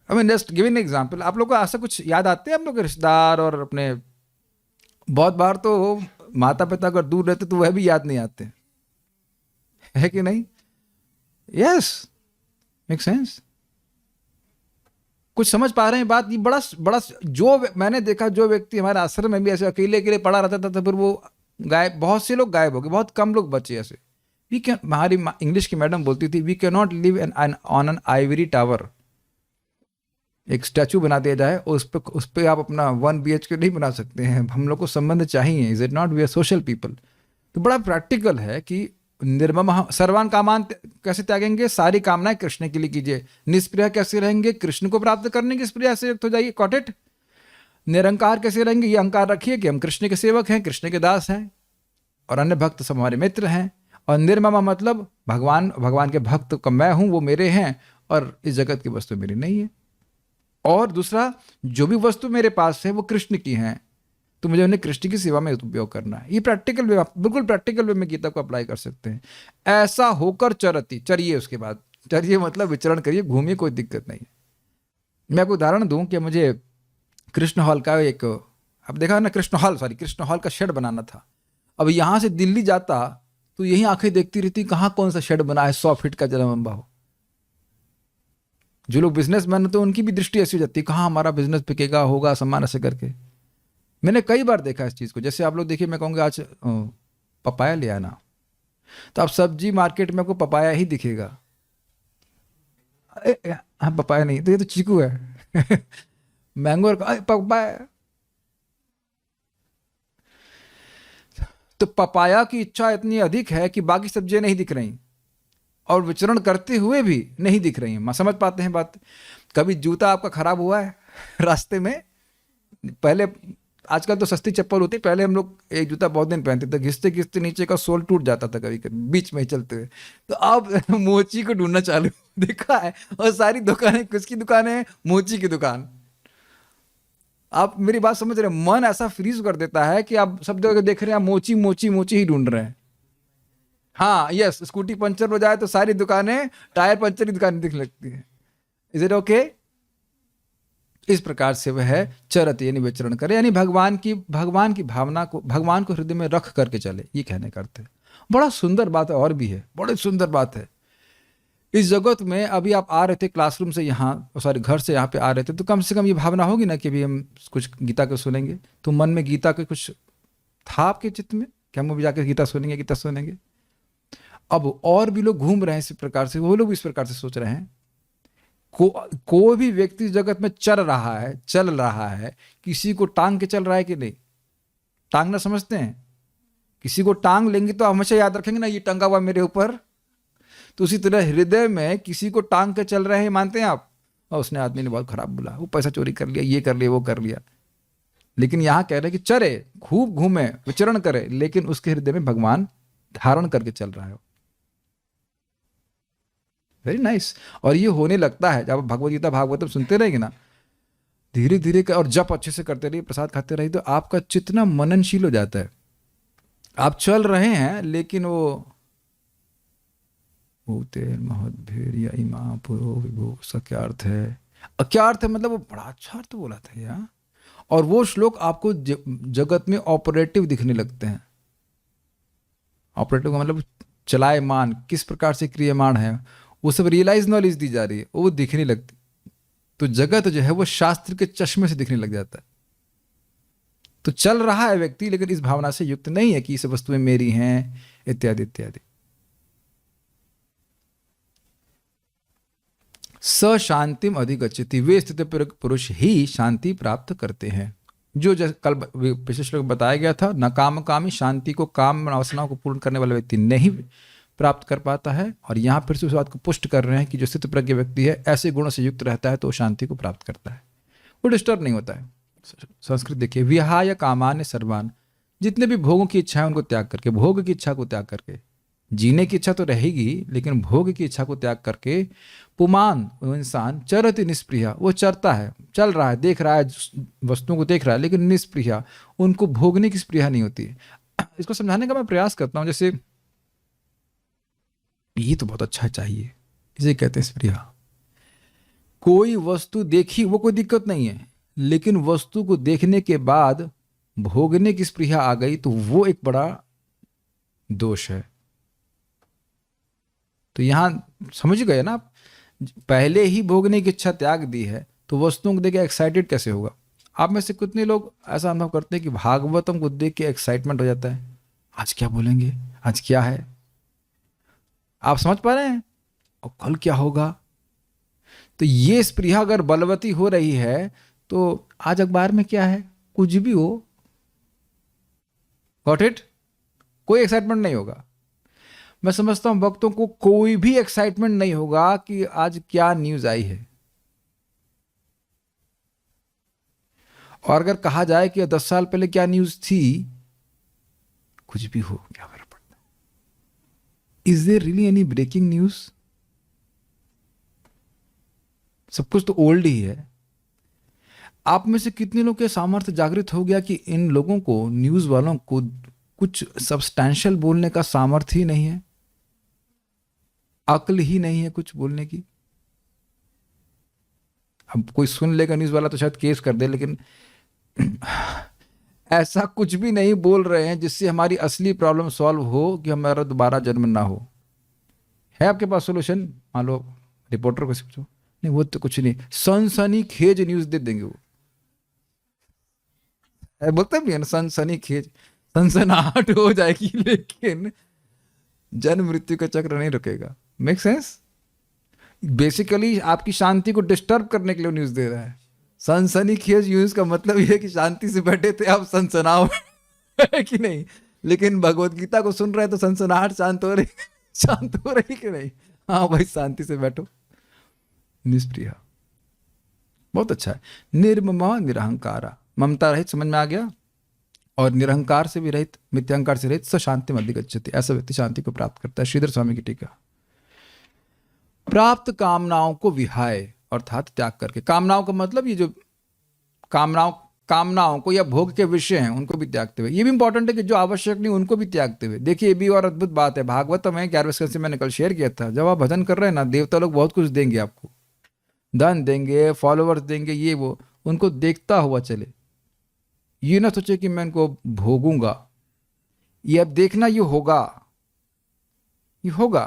I mean just giving example, आप लोग को ऐसा कुछ याद आते हैं, आप लोग के रिश्तेदार और अपने, बहुत बार तो माता पिता अगर दूर रहते तो वह भी याद नहीं आते, है कि नहीं? Yes, make sense. कुछ समझ पा रहे हैं बात? ये बड़ा बड़ा, जो मैंने देखा, जो व्यक्ति हमारे आश्रम में भी ऐसे अकेले अकेले पड़ा रहता था, तो फिर वो गायब, बहुत से लोग गायब हो गए, बहुत कम लोग बचे ऐसे। वी कैन, हमारी इंग्लिश की मैडम बोलती थी, we can not live on an ivory tower. एक स्टैचू बना दिया जाए और उस पे आप अपना 1 BHK नहीं बना सकते हैं, हम लोग को संबंध चाहिए। Is it not? We are social people. तो बड़ा प्रैक्टिकल है कि निर्मम सर्वान कामान कैसे त्यागेंगे? सारी कामनाएं कृष्ण के लिए कीजिए। निष्प्रिय कैसे रहेंगे? कृष्ण को प्राप्त करने की स्प्रिया से युक्त हो जाइए, कॉटेट। निरंकार कैसे रहेंगे? ये अहंकार रखिए कि हम कृष्ण के सेवक हैं, कृष्ण के दास हैं, और अन्य भक्त सब हमारे मित्र हैं। और निर्ममा मतलब भगवान के भक्त का मैं हूं, वो मेरे हैं, और इस जगत की वस्तु मेरी नहीं है। और दूसरा, जो भी वस्तु मेरे पास है वो कृष्ण की हैं, तो मुझे उन्हें कृष्ण की सेवा में उपयोग करना है। ये प्रैक्टिकल वे, बिल्कुल प्रैक्टिकल वे में गीता को अप्लाई कर सकते हैं। ऐसा होकर चरती, चरिए, उसके बाद चरिए मतलब विचरण करिए, घूमिए, कोई दिक्कत नहीं है। मैं आपको उदाहरण दूं कि मुझे कृष्ण हॉल का एक, अब देखा ना, कृष्ण हॉल का शेड बनाना था। अब यहाँ से दिल्ली जाता तो यही आंखें देखती रहती, कहाँ कौन सा शेड बना है 100 फीट का जरा लंबा हो। जो लोग बिजनेसमैन होते हैं उनकी भी दृष्टि ऐसी हो जाती है, कहाँ हमारा बिजनेस बिकेगा, होगा, सम्मान, ऐसे करके। मैंने कई बार देखा इस चीज़ को। जैसे आप लोग देखिए, मैं कहूँगा आज पपाया ले आना, तो आप सब्जी मार्केट में आपको पपाया ही दिखेगा। हाँ, पपाया नहीं तो ये तो चीकू है। Mango papaya. तो पपाया की इच्छा इतनी अधिक है कि बाकी सब्जियां नहीं दिख रही, और विचरण करते हुए भी नहीं दिख रही हैं। मैं समझ पाते हैं बात? कभी जूता आपका खराब हुआ है रास्ते में? पहले, आजकल तो सस्ती चप्पल होती, पहले हम लोग एक जूता बहुत दिन पहनते थे, घिसते घिसते नीचे का सोल टूट जाता था कभी कभी बीच में ही चलते हुए। तो आप मोची को ढूंढना चालू देखा है, और सारी दुकानें, किसकी दुकान है? मोची की दुकान। आप मेरी बात समझ रहे हैं? मन ऐसा फ्रीज कर देता है कि आप सब जगह देख रहे हैं, आप मोची मोची मोची ही ढूंढ रहे हैं। हाँ, यस, स्कूटी पंचर हो जाए तो सारी दुकानें, टायर पंचर की दुकानें दिखने लगती है। Is it okay? इस प्रकार से वह चरत यानी विचरण करे, यानी भगवान की भावना को, भगवान को हृदय में रख करके चले, ये कहने का अर्थ है। बड़ा सुंदर बात है, और भी है, बड़ी सुंदर बात है। इस जगत में अभी आप आ रहे थे क्लासरूम से यहाँ, सॉरी घर से यहाँ पे आ रहे थे, तो कम से कम ये भावना होगी ना कि अभी हम कुछ गीता को सुनेंगे। तो मन में गीता के कुछ था आपके चित्त में कि हम अभी जाकर गीता सुनेंगे। अब और भी लोग घूम रहे हैं इस प्रकार से, वो लोग भी इस प्रकार से सोच रहे हैं। कोई भी व्यक्ति जगत में चल रहा है, किसी को टांग के चल रहा है कि नहीं? टांगना समझते हैं? किसी को टांग लेंगे तो हमेशा याद रखेंगे ना, ये टंगा हुआ मेरे ऊपर। तो उसी तरह हृदय में किसी को टांग के चल रहे हैं, मानते हैं आप? और उसने, आदमी ने बहुत खराब बोला, वो पैसा चोरी कर लिया, ये कर लिया, वो कर लिया। लेकिन यहां कह रहे हैं कि चरे, खूब घूमे, विचरण करे, लेकिन उसके हृदय में भगवान धारण करके चल रहा है। Very nice. और ये होने लगता है जब भगवद गीता भागवतम सुनते रहेंगे ना, धीरे धीरे, और जप अच्छे से करते रहिए, प्रसाद खाते रहिए, तो आपका चित्त ना मननशील हो जाता है। आप चल रहे हैं, लेकिन वो महद्भेर इमा पुरो विभो, उसका क्या अर्थ है? क्या अर्थ है? मतलब वो बड़ा अच्छा अर्थ बोला था यार। और वो श्लोक आपको जगत में ऑपरेटिव दिखने लगते हैं। ऑपरेटिव का मतलब चलायमान, किस प्रकार से क्रियमान है, वो सब रियलाइज नॉलेज दी जा रही है, वो दिखने लगती। तो जगत जो है वो शास्त्र के चश्मे से दिखने लग जाता है। तो चल रहा है व्यक्ति, लेकिन इस भावना से युक्त नहीं है कि ये सब वस्तुएं मेरी हैं, इत्यादि इत्यादि। स शांतिम अधिगच्छति, वे स्थित पुरुष ही शांति प्राप्त करते हैं। जो कल पिछले श्लोक में बताया गया था, न काम कामी, शांति को, काम वासनाओं को पूर्ण करने वाला व्यक्ति नहीं प्राप्त कर पाता है। और यहाँ फिर से उस बात को पुष्ट कर रहे हैं कि जो स्थित प्रज्ञ व्यक्ति है, ऐसे गुणों से युक्त रहता है तो शांति को प्राप्त करता है, वो डिस्टर्ब नहीं होता है। संस्कृत देखिए, विहाय कामान्य सर्वान, जितने भी भोगों की इच्छा है उनको त्याग करके, भोग की इच्छा को त्याग करके, जीने की इच्छा तो रहेगी लेकिन भोग की इच्छा को त्याग करके, पुमान, वो इंसान, चरति निष्प्रिया, वो चरता है, चल रहा है, देख रहा है, वस्तुओं को देख रहा है, लेकिन निष्प्रिया, उनको भोगने की स्प्रिया नहीं होती है। इसको समझाने का मैं प्रयास करता हूँ। जैसे ये तो बहुत अच्छा चाहिए, इसे कहते हैं स्प्रिया। कोई वस्तु देखी वो कोई दिक्कत नहीं है, लेकिन वस्तु को देखने के बाद भोगने की स्पृहा आ गई तो वो एक बड़ा दोष है। तो यहां समझ गए ना आप, पहले ही भोगने की इच्छा त्याग दी है तो वस्तुओं को देख के एक्साइटेड कैसे होगा। आप में से कितने लोग ऐसा अनुभव करते हैं कि भागवतम को देख के एक्साइटमेंट हो जाता है, आज क्या बोलेंगे, आज क्या है, आप समझ पा रहे हैं, और कल क्या होगा। तो ये स्पृहा अगर बलवती हो रही है तो आज अखबार में क्या है, कुछ भी हो, गॉट इट, कोई एक्साइटमेंट नहीं होगा। मैं समझता हूं भक्तों को कोई भी एक्साइटमेंट नहीं होगा कि आज क्या न्यूज आई है। और अगर कहा जाए कि 10 साल पहले क्या न्यूज थी, कुछ भी हो क्या फर्क पड़ता है। Is there really any breaking news? सब कुछ तो ओल्ड ही है। आप में से कितने लोग के सामर्थ्य जागृत हो गया कि इन लोगों को, न्यूज वालों को कुछ सब्सटैंशियल बोलने का सामर्थ्य ही नहीं है, अक्ल ही नहीं है कुछ बोलने की। अब कोई सुन लेगा न्यूज वाला तो शायद केस कर दे, लेकिन ऐसा कुछ भी नहीं बोल रहे हैं जिससे हमारी असली प्रॉब्लम सॉल्व हो, कि हमारा दोबारा जन्म ना हो। है आपके पास सोल्यूशन? मान लो रिपोर्टर को पूछो, नहीं वो तो कुछ नहीं, सनसनी खेज न्यूज दे देंगे वो, बोलते भी है ना सनसनी खेज, सनसनाहट हो जाएगी लेकिन जन्म मृत्यु का चक्र नहीं रुकेगा। Make sense? बेसिकली आपकी शांति को डिस्टर्ब करने के लिए न्यूज दे रहा है। सनसनी खेज न्यूज का मतलब यह है कि शांति से बैठे थे आप सनसनाओ है कि नहीं, लेकिन भगवत गीता को सुन रहे हैं तो सनसनाहट शांत हो रही कि नहीं? हाँ भाई शांति से बैठो, निष्प्रिय। बहुत अच्छा है। निर्ममा निरहंकारा, ममता रहित, समझ में आ गया, और निरहंकार से भी रहित, मिथ्यांकार से रहित, स शांति में अधिगच्छति, ऐसा व्यक्ति शांति को प्राप्त करता है। श्रीधर स्वामी की टीका। प्राप्त कामनाओं को विहाय अर्थात त्याग करके, कामनाओं का मतलब ये जो कामनाओं को या भोग के विषय हैं उनको भी त्यागते हुए, ये भी इंपॉर्टेंट है कि जो आवश्यक नहीं उनको भी त्यागते हुए। देखिए ये भी और अद्भुत बात है, भागवतम है 11वें स्कंद से मैंने कल शेयर किया था, जब आप भजन कर रहे हैं ना, देवता लोग बहुत कुछ देंगे आपको, धन देंगे, फॉलोअर्स देंगे, ये वो, उनको देखता हुआ चले। ये ना सोचे कि मैं इनको भोगूंगा, ये अब देखना, ये होगा, ये होगा।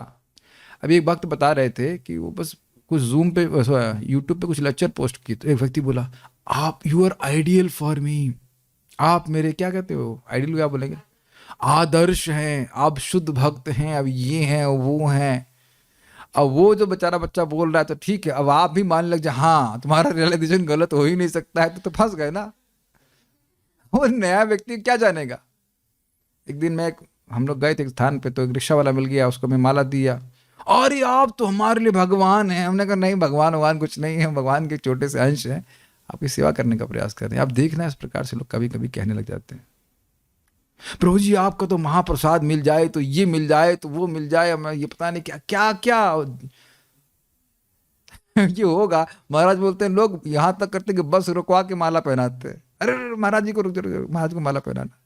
अभी एक भक्त बता रहे थे कि वो बस कुछ जूम पे, यूट्यूब पे कुछ लेक्चर पोस्ट की, तो एक व्यक्ति बोला, आप you are ideal for me, आप मेरे क्या कहते हो, आइडियल क्या बोलेंगे, आदर्श हैं, आप शुद्ध भक्त हैं, अब ये हैं वो हैं। अब वो जो बेचारा बच्चा बोल रहा है तो ठीक है, अब आप भी मान लग जाए हाँ तुम्हारा रियलाइजेशन गलत हो ही नहीं सकता है, तो फंस गए ना। वो नया व्यक्ति क्या जानेगा। एक दिन हम लोग गए थे एक स्थान पे, तो एक रिक्शा वाला मिल गया, उसको मैं माला दिया, अरे आप तो हमारे लिए भगवान हैं। हमने कहा नहीं, भगवान कुछ नहीं है, भगवान के छोटे से अंश हैं, आपकी सेवा करने का प्रयास कर रहे हैं। आप देखना इस प्रकार से लोग कभी कभी कहने लग जाते हैं, प्रभु जी आपका तो महाप्रसाद मिल जाए तो ये मिल जाए तो वो मिल जाए, मैं ये पता नहीं क्या क्या क्या ये होगा। महाराज बोलते हैं लोग यहां तक करते कि बस रुकवा के माला पहनाते हैं, अरे महाराज जी को रुक जाओ, महाराज को माला पहनाना।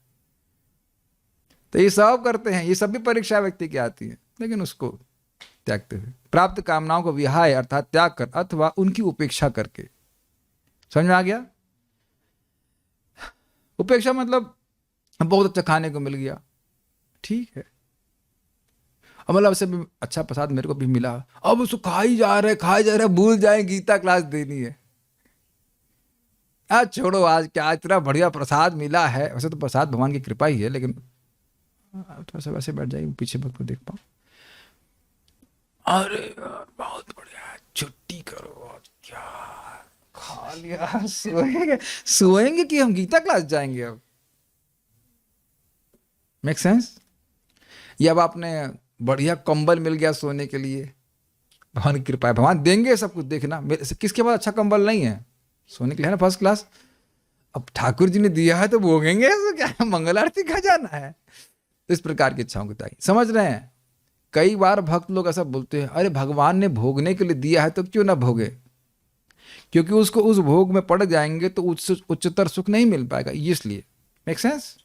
तो ये सब करते हैं, ये सब भी परीक्षा व्यक्ति की आती है, लेकिन उसको त्यागते हुए, प्राप्त कामनाओं को विहाय अर्थात त्याग कर, अथवा उनकी उपेक्षा करके। समझ में आ गया? उपेक्षा मतलब बहुत अच्छा खाने को मिल गया, ठीक है, अब मतलब से भी अच्छा प्रसाद मेरे को भी मिला, अब उसको खाई जा रहे, भूल जाए गीता क्लास देनी है। आज छोड़ो, आज क्या, इतना बढ़िया प्रसाद मिला है। वैसे तो प्रसाद भगवान की कृपा ही है, लेकिन थोड़ा सा वैसे बैठ जाइए, पीछे भक्त को देख पाओ, अरे बहुत बढ़िया, छुट्टी करो, क्या खा लिया, सोएंगे कि हम गीता क्लास जाएंगे अब। Make sense? या अब आपने बढ़िया कंबल मिल गया सोने के लिए, भगवान की कृपा है, भगवान देंगे सब कुछ। देखना किसके पास अच्छा कंबल नहीं है सोने के लिए, है ना, फर्स्ट क्लास। अब ठाकुर जी ने दिया है तो भोगेंगे, तो क्या है, मंगल आरती का जाना है। तो इस प्रकार की इच्छाओं की त्यागी, समझ रहे हैं? कई बार भक्त लोग ऐसा बोलते हैं, अरे भगवान ने भोगने के लिए दिया है तो क्यों ना भोगे, क्योंकि उसको उस भोग में पड़ जाएंगे तो उच्चतर सुख नहीं मिल पाएगा, इसलिए। Make sense?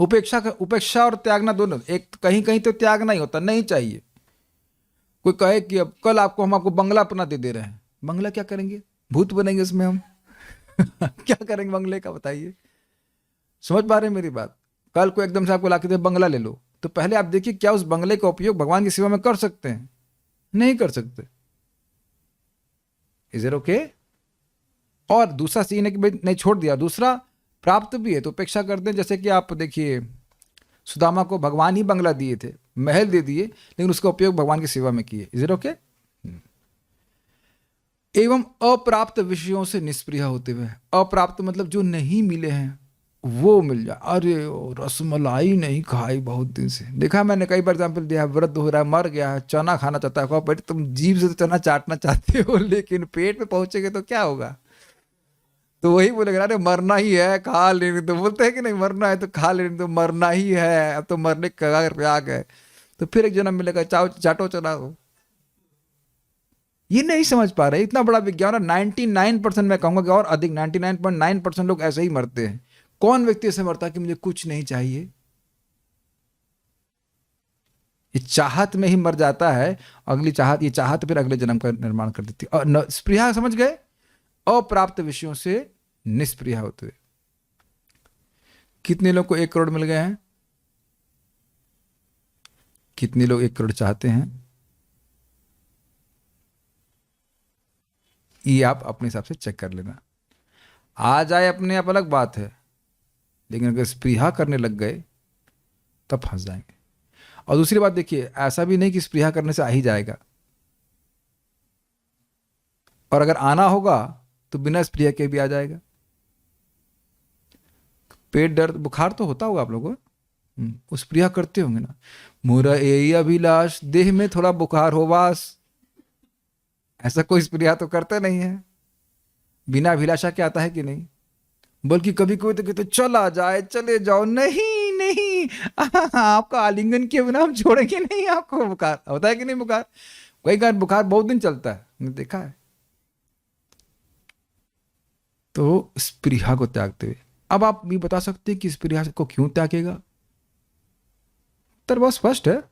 उपेक्षा और त्यागना दोनों, एक कहीं कहीं तो त्यागना ही होता, नहीं चाहिए। कोई कहे कि अब कल हम आपको बंगला अपना दे रहे हैं, बंगला क्या करेंगे, भूत बनेंगे उसमें हम क्या करेंगे बंगले का, बताइए। समझ पा रहे हैं मेरी बात? कल को एकदम से आपको ला के दे बंगला ले लो, तो पहले आप देखिए क्या उस बंगले का उपयोग भगवान की सेवा में कर सकते हैं? नहीं कर सकते। Is it okay? और दूसरा सीन है कि भाई नहीं छोड़ दिया, दूसरा प्राप्त भी है तो उपेक्षा करते हैं। जैसे कि आप देखिए सुदामा को भगवान ही बंगला दिए थे, महल दे दिए, लेकिन उसका उपयोग भगवान की सेवा में किए। Is it okay? एवं अप्राप्त विषयों से निष्प्रिय होते हुए, अप्राप्त मतलब जो नहीं मिले हैं वो मिल जाए। अरे ओ रसमलाई नहीं खाई बहुत दिन से, देखा मैंने कई बार एग्जाम्पल दिया है, व्रत हो रहा है, मर गया है, चना खाना चाहता है, बेटे तुम जीभ से तो चना चाटना चाहते हो लेकिन पेट में पहुंचेगे तो क्या होगा? तो वही बोलेगा अरे मरना ही है खा लेने तो, बोलते हैं कि नहीं मरना है तो खा लेने तो, मरना ही है अब तो मरने के कगार पे आ गए, तो फिर एक जन्म मिलेगा, चाओ चाटो चना हो। ये नहीं समझ पा रहे, इतना बड़ा विज्ञान है। 99% मैं कहूंगा कि और अधिक 99.9% लोग ऐसे ही मरते हैं। कौन व्यक्ति ऐसे मरता है कि मुझे कुछ नहीं चाहिए? ये चाहत में ही मर जाता है, अगली चाहत, ये चाहत फिर अगले जन्म का निर्माण कर देती है। और स्पृहा समझ गए? अप्राप्त विषयों से निष्प्रिय होते हुए। कितने लोग को 1 करोड़ मिल गए हैं? कितने लोग 1 करोड़ चाहते हैं? ये आप अपने हिसाब से चेक कर लेना। आ जाए अपने आप अलग बात है, लेकिन अगर स्पृहा करने लग गए तब फंस जाएंगे। और दूसरी बात देखिए, ऐसा भी नहीं कि स्पृहा करने से आ ही जाएगा, और अगर आना होगा तो बिना स्पृहा के भी आ जाएगा। पेट दर्द बुखार तो होता होगा आप लोगों को, उस स्पृहा करते होंगे ना, मोरा यही अभिलाष देह में थोड़ा बुखार हो वास, ऐसा कोई स्पृहा तो करते नहीं है। बिना अभिलाषा के आता है कि नहीं? बल्कि कभी कोई तो कहते चला जाए, चले जाओ, नहीं नहीं आपका आलिंगन किए बिना हम छोड़ेंगे नहीं आपको। बुखार होता है कि नहीं? बुखार कई बार बुखार बहुत दिन चलता है, मैंने देखा है। तो स्पृहा को त्यागते हुए, अब आप भी बता सकते हैं कि स्पृहा को क्यों त्यागेगा? उत्तर बहुत स्पष्ट है,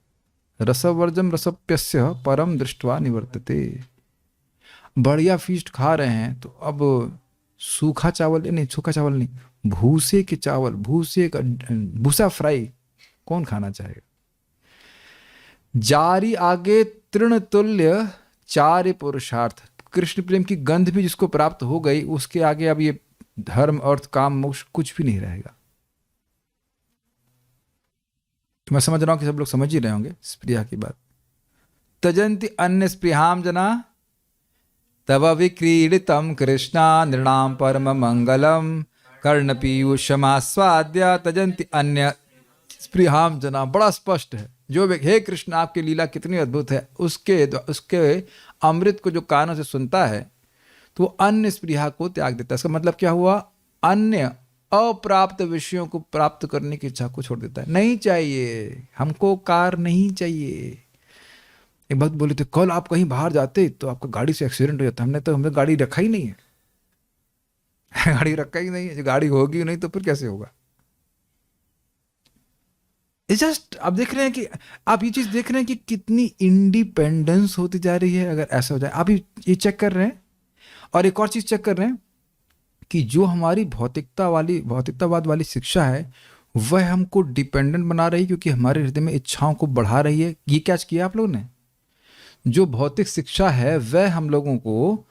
रसवर्जम रसप्यस्य परम दृष्टवा निवर्तते। बढ़िया फीस्ट खा रहे हैं तो अब सूखा चावल नहीं, सूखा चावल नहीं, भूसे के चावल, भूसे का भूसा फ्राई कौन खाना चाहेगा? जारी आगे तृण तुल्य चार्य पुरुषार्थ, कृष्ण प्रेम की गंध भी जिसको प्राप्त हो गई, उसके आगे अब ये धर्म अर्थ काम मोक्ष कुछ भी नहीं रहेगा। तो मैं समझ रहा हूं कि सब लोग समझ ही रहे होंगे स्पृहा की बात। तजंती अन्य स्पृहाम जना तव विक्रीडितम कृष्णा नृणाम परम मंगलम कर्णपीयूषमास्वाद्य तजंती अन्य स्पृहाम जना। बड़ा स्पष्ट है, जो हे कृष्ण आपकी लीला कितनी अद्भुत है, उसके अमृत को जो कानों से सुनता है तो वो अन्य स्पृहा को त्याग देता है। इसका मतलब क्या हुआ? अन्य अप्राप्त विषयों को प्राप्त करने की इच्छा को छोड़ देता है। नहीं चाहिए हमको, कार नहीं चाहिए। एक बात बोले थे, कल आप कहीं बाहर जाते तो आपका गाड़ी से एक्सीडेंट हो जाता। हमने गाड़ी रखा ही नहीं है गाड़ी रखा ही नहीं है, गाड़ी होगी नहीं तो फिर कैसे होगा? जस्ट आप देख रहे हैं कि आप ये चीज देख रहे हैं कि कितनी इंडिपेंडेंस होती जा रही है अगर ऐसा हो जाए। आप ये चेक कर रहे हैं, और एक और चीज चेक कर रहे हैं कि जो हमारी भौतिकतावाद वाली शिक्षा है वह हमको डिपेंडेंट बना रही है, क्योंकि हमारे हृदय में इच्छाओं को बढ़ा रही है। ये कैच किया आप लोगों ने? जो भौतिक शिक्षा है वह हम लोगों को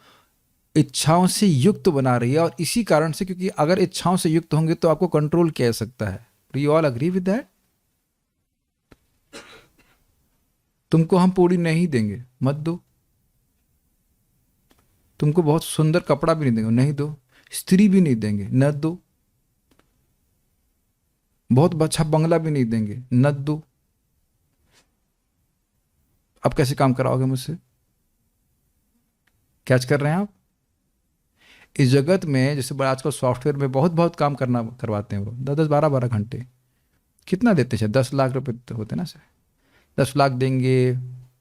इच्छाओं से युक्त बना रही है, और इसी कारण से, क्योंकि अगर इच्छाओं से युक्त होंगे तो आपको कंट्रोल किया जा सकता है। Do you all agree with that? तुमको हम पूरी नहीं देंगे, मत दो। तुमको बहुत सुंदर कपड़ा भी नहीं देंगे, नहीं दो। स्त्री भी नहीं देंगे, न दो। बहुत अच्छा बंगला भी नहीं देंगे, न दो। अब कैसे काम कराओगे मुझसे? कैच कर रहे हैं आप? इस जगत में जैसे आजकल सॉफ्टवेयर में बहुत काम करवाते हैं वो 10-12 घंटे। कितना देते हैं? 10 लाख रुपए तो होते ना सर। 10 लाख देंगे,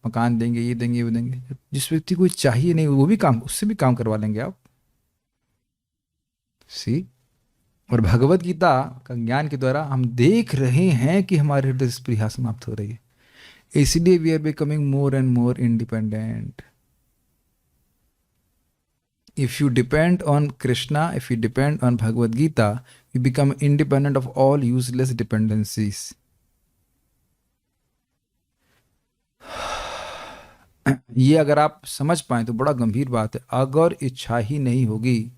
मकान देंगे, ये देंगे वो देंगे। जिस व्यक्ति को चाहिए नहीं वो भी काम, उससे भी काम करवा लेंगे आप। सी, और भगवत गीता का ज्ञान के द्वारा हम देख रहे हैं कि हमारे हृदय स्पृहा समाप्त हो रही है। इसलिए we are becoming more and more independent. If you depend on Krishna, if you depend on Bhagavad Gita, you become independent of all useless dependencies. ये अगर आप समझ पाए तो बड़ा गंभीर बात है। अगर इच्छा ही नहीं होगी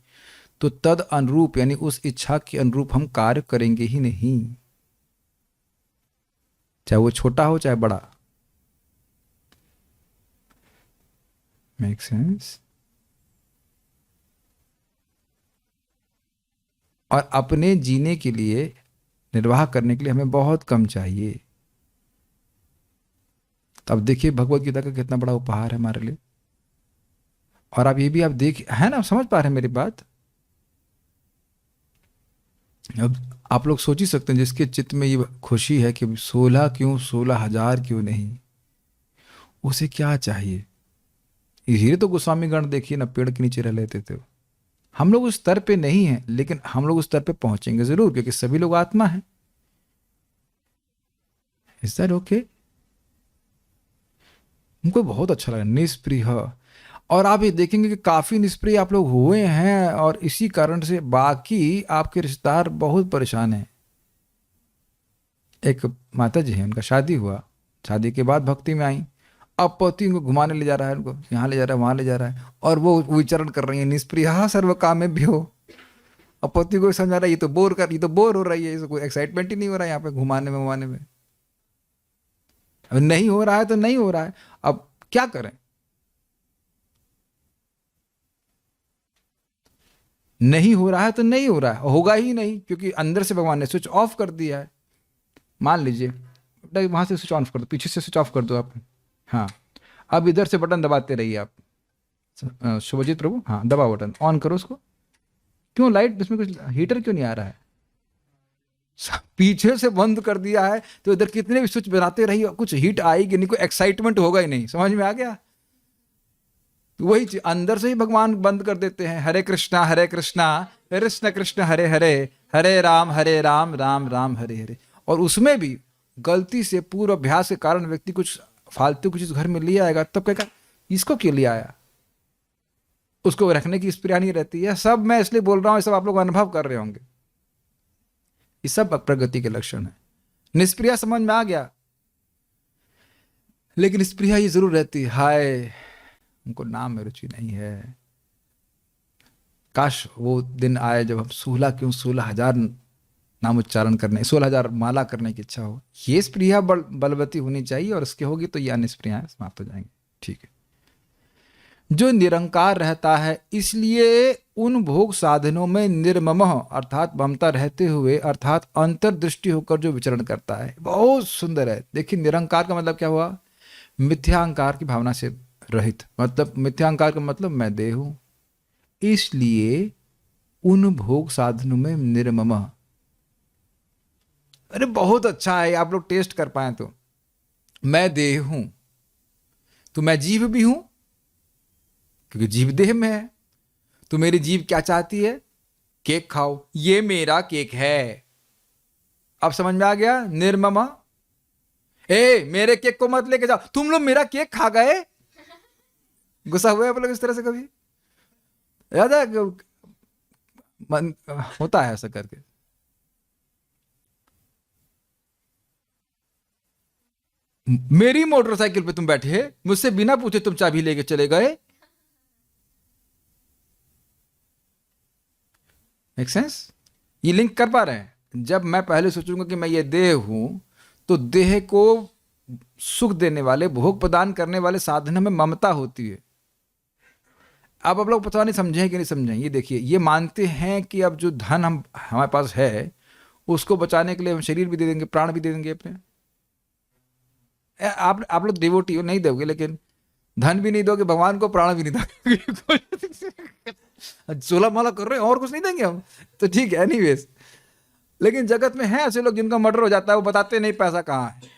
तो तद अनुरूप यानी उस इच्छा के अनुरूप हम कार्य करेंगे ही नहीं, चाहे वो छोटा हो चाहे बड़ा। Make sense? और अपने जीने के लिए, निर्वाह करने के लिए हमें बहुत कम चाहिए। तो अब देखिए भगवत गीता का कितना बड़ा उपहार है हमारे लिए। और आप ये भी आप देख, है ना, समझ पा रहे हैं मेरी बात? अब आप लोग सोच ही सकते हैं जिसके चित्त में ये खुशी है कि 16 क्यों 16,000 क्यों नहीं, उसे क्या चाहिए। ये तो गोस्वामी गण देखिए ना, पेड़ के नीचे रह लेते थे। हम लोग उस स्तर पे नहीं हैं, लेकिन हम लोग उस स्तर पे पहुंचेंगे जरूर, क्योंकि सभी लोग आत्मा हैं। Is that okay? उनको बहुत अच्छा लगा निष्प्रिय। और आप ये देखेंगे कि काफी निष्प्रिय आप लोग हुए हैं, और इसी कारण से बाकी आपके रिश्तेदार बहुत परेशान हैं। एक माता जी हैं, उनका शादी हुआ, शादी के बाद भक्ति में आई, अब पति उनको घुमाने ले जा रहा है, उनको यहाँ ले जा रहा है वहाँ ले जा रहा है, और वो विचरण कर रही है निष्प्रिय सर्व काम में भी हो। अब पति को समझा रहा है ये तो बोर हो रही है, इसको कोई एक्साइटमेंट ही नहीं हो रहा है यहाँ पे घुमाने में। अब नहीं हो रहा है तो नहीं हो रहा है, अब क्या करें? नहीं हो रहा है तो नहीं हो रहा है, होगा ही नहीं, क्योंकि अंदर से भगवान ने स्विच ऑफ कर दिया है। मान लीजिए वहां से स्विच ऑन कर दो, पीछे से स्विच ऑफ कर दो आप। हाँ, अब इधर से बटन दबाते रहिए आप। शुभजीत प्रभु, हाँ दबा बटन, ऑन करो उसको। क्यों लाइट, इसमें कुछ हीटर क्यों नहीं आ रहा है? पीछे से बंद कर दिया है, तो इधर कितने भी स्विच बनाते रहिए, कुछ हीट आएगी नहीं, कोई एक्साइटमेंट होगा ही नहीं। समझ में आ गया? तो वही चीज अंदर से ही भगवान बंद कर देते हैं। हरे कृष्णा कृष्ण कृष्ण हरे हरे, हरे राम राम राम हरे हरे। और उसमें भी गलती से पूर्व अभ्यास के कारण व्यक्ति कुछ फालतू की चीज घर में ले आएगा, तब कहेगा इसको क्यों ले आया, उसको रखने की स्प्रिया नहीं रहती है। सब मैं इसलिए बोल रहा हूं, सब आप लोग अनुभव कर रहे होंगे। ये सब प्रगति के लक्षण है। निष्प्रिया समझ में आ गया, लेकिन स्प्रिया ये जरूर रहती है, हाय उनको नाम में रुचि नहीं है। काश वो दिन आए जब हम 16 क्यों 16,000 नाम उच्चारण करने, 16,000 माला करने की इच्छा हो। ये स्प्रिया बलवती होनी चाहिए, और इसके होगी तो ये अन्य स्प्रियाएं समाप्त हो जाएंगी। ठीक है, जो निरंकार रहता है, इसलिए उन भोग साधनों में निर्ममः अर्थात ममता रहते हुए, अर्थात अंतर्दृष्टि होकर जो विचरण करता है। बहुत सुंदर है। देखिए निरंकार का मतलब क्या हुआ? मिथ्यांकार की भावना से रहित। मतलब मिथ्यांकार का मतलब मैं देह हूं, इसलिए उन भोग साधनों में निर्ममः। अरे बहुत अच्छा है, आप लोग टेस्ट कर पाए तो। मैं देह हूं तो मैं जीव भी हूं, क्योंकि जीव देह में है। तो मेरी जीव क्या चाहती है? केक खाओ, ये मेरा केक है। अब समझ में आ गया? निर्ममा। मेरे केक को मत लेके जाओ, तुम लोग मेरा केक खा गए। गुस्सा हुए आप लोग इस तरह से कभी? याद है मन होता है ऐसा करके। मेरी मोटरसाइकिल पे तुम बैठे, मुझसे बिना पूछे तुम चाबी लेके चले गए। Make sense? ये लिंक कर पा रहे हैं? जब मैं पहले सोचूंगा कि मैं ये देह हूं, तो देह को सुख देने वाले, भोग प्रदान करने वाले साधनों में ममता होती है। अब आप लोग पता नहीं समझें कि नहीं समझें। ये देखिए, ये मानते हैं कि अब जो धन हमारे पास है, उसको बचाने के लिए हम शरीर भी दे देंगे, प्राण भी दे देंगे अपने। आप लोग डिवोटी हो, नहीं दोगे, लेकिन धन भी नहीं दोगे भगवान को, प्राण भी नहीं दोगे। 16 माला कर रहे हैं और कुछ नहीं देंगे हम, तो ठीक है। एनीवेज, लेकिन जगत में है ऐसे लोग जिनका मर्डर हो जाता है, वो बताते नहीं पैसा कहाँ है।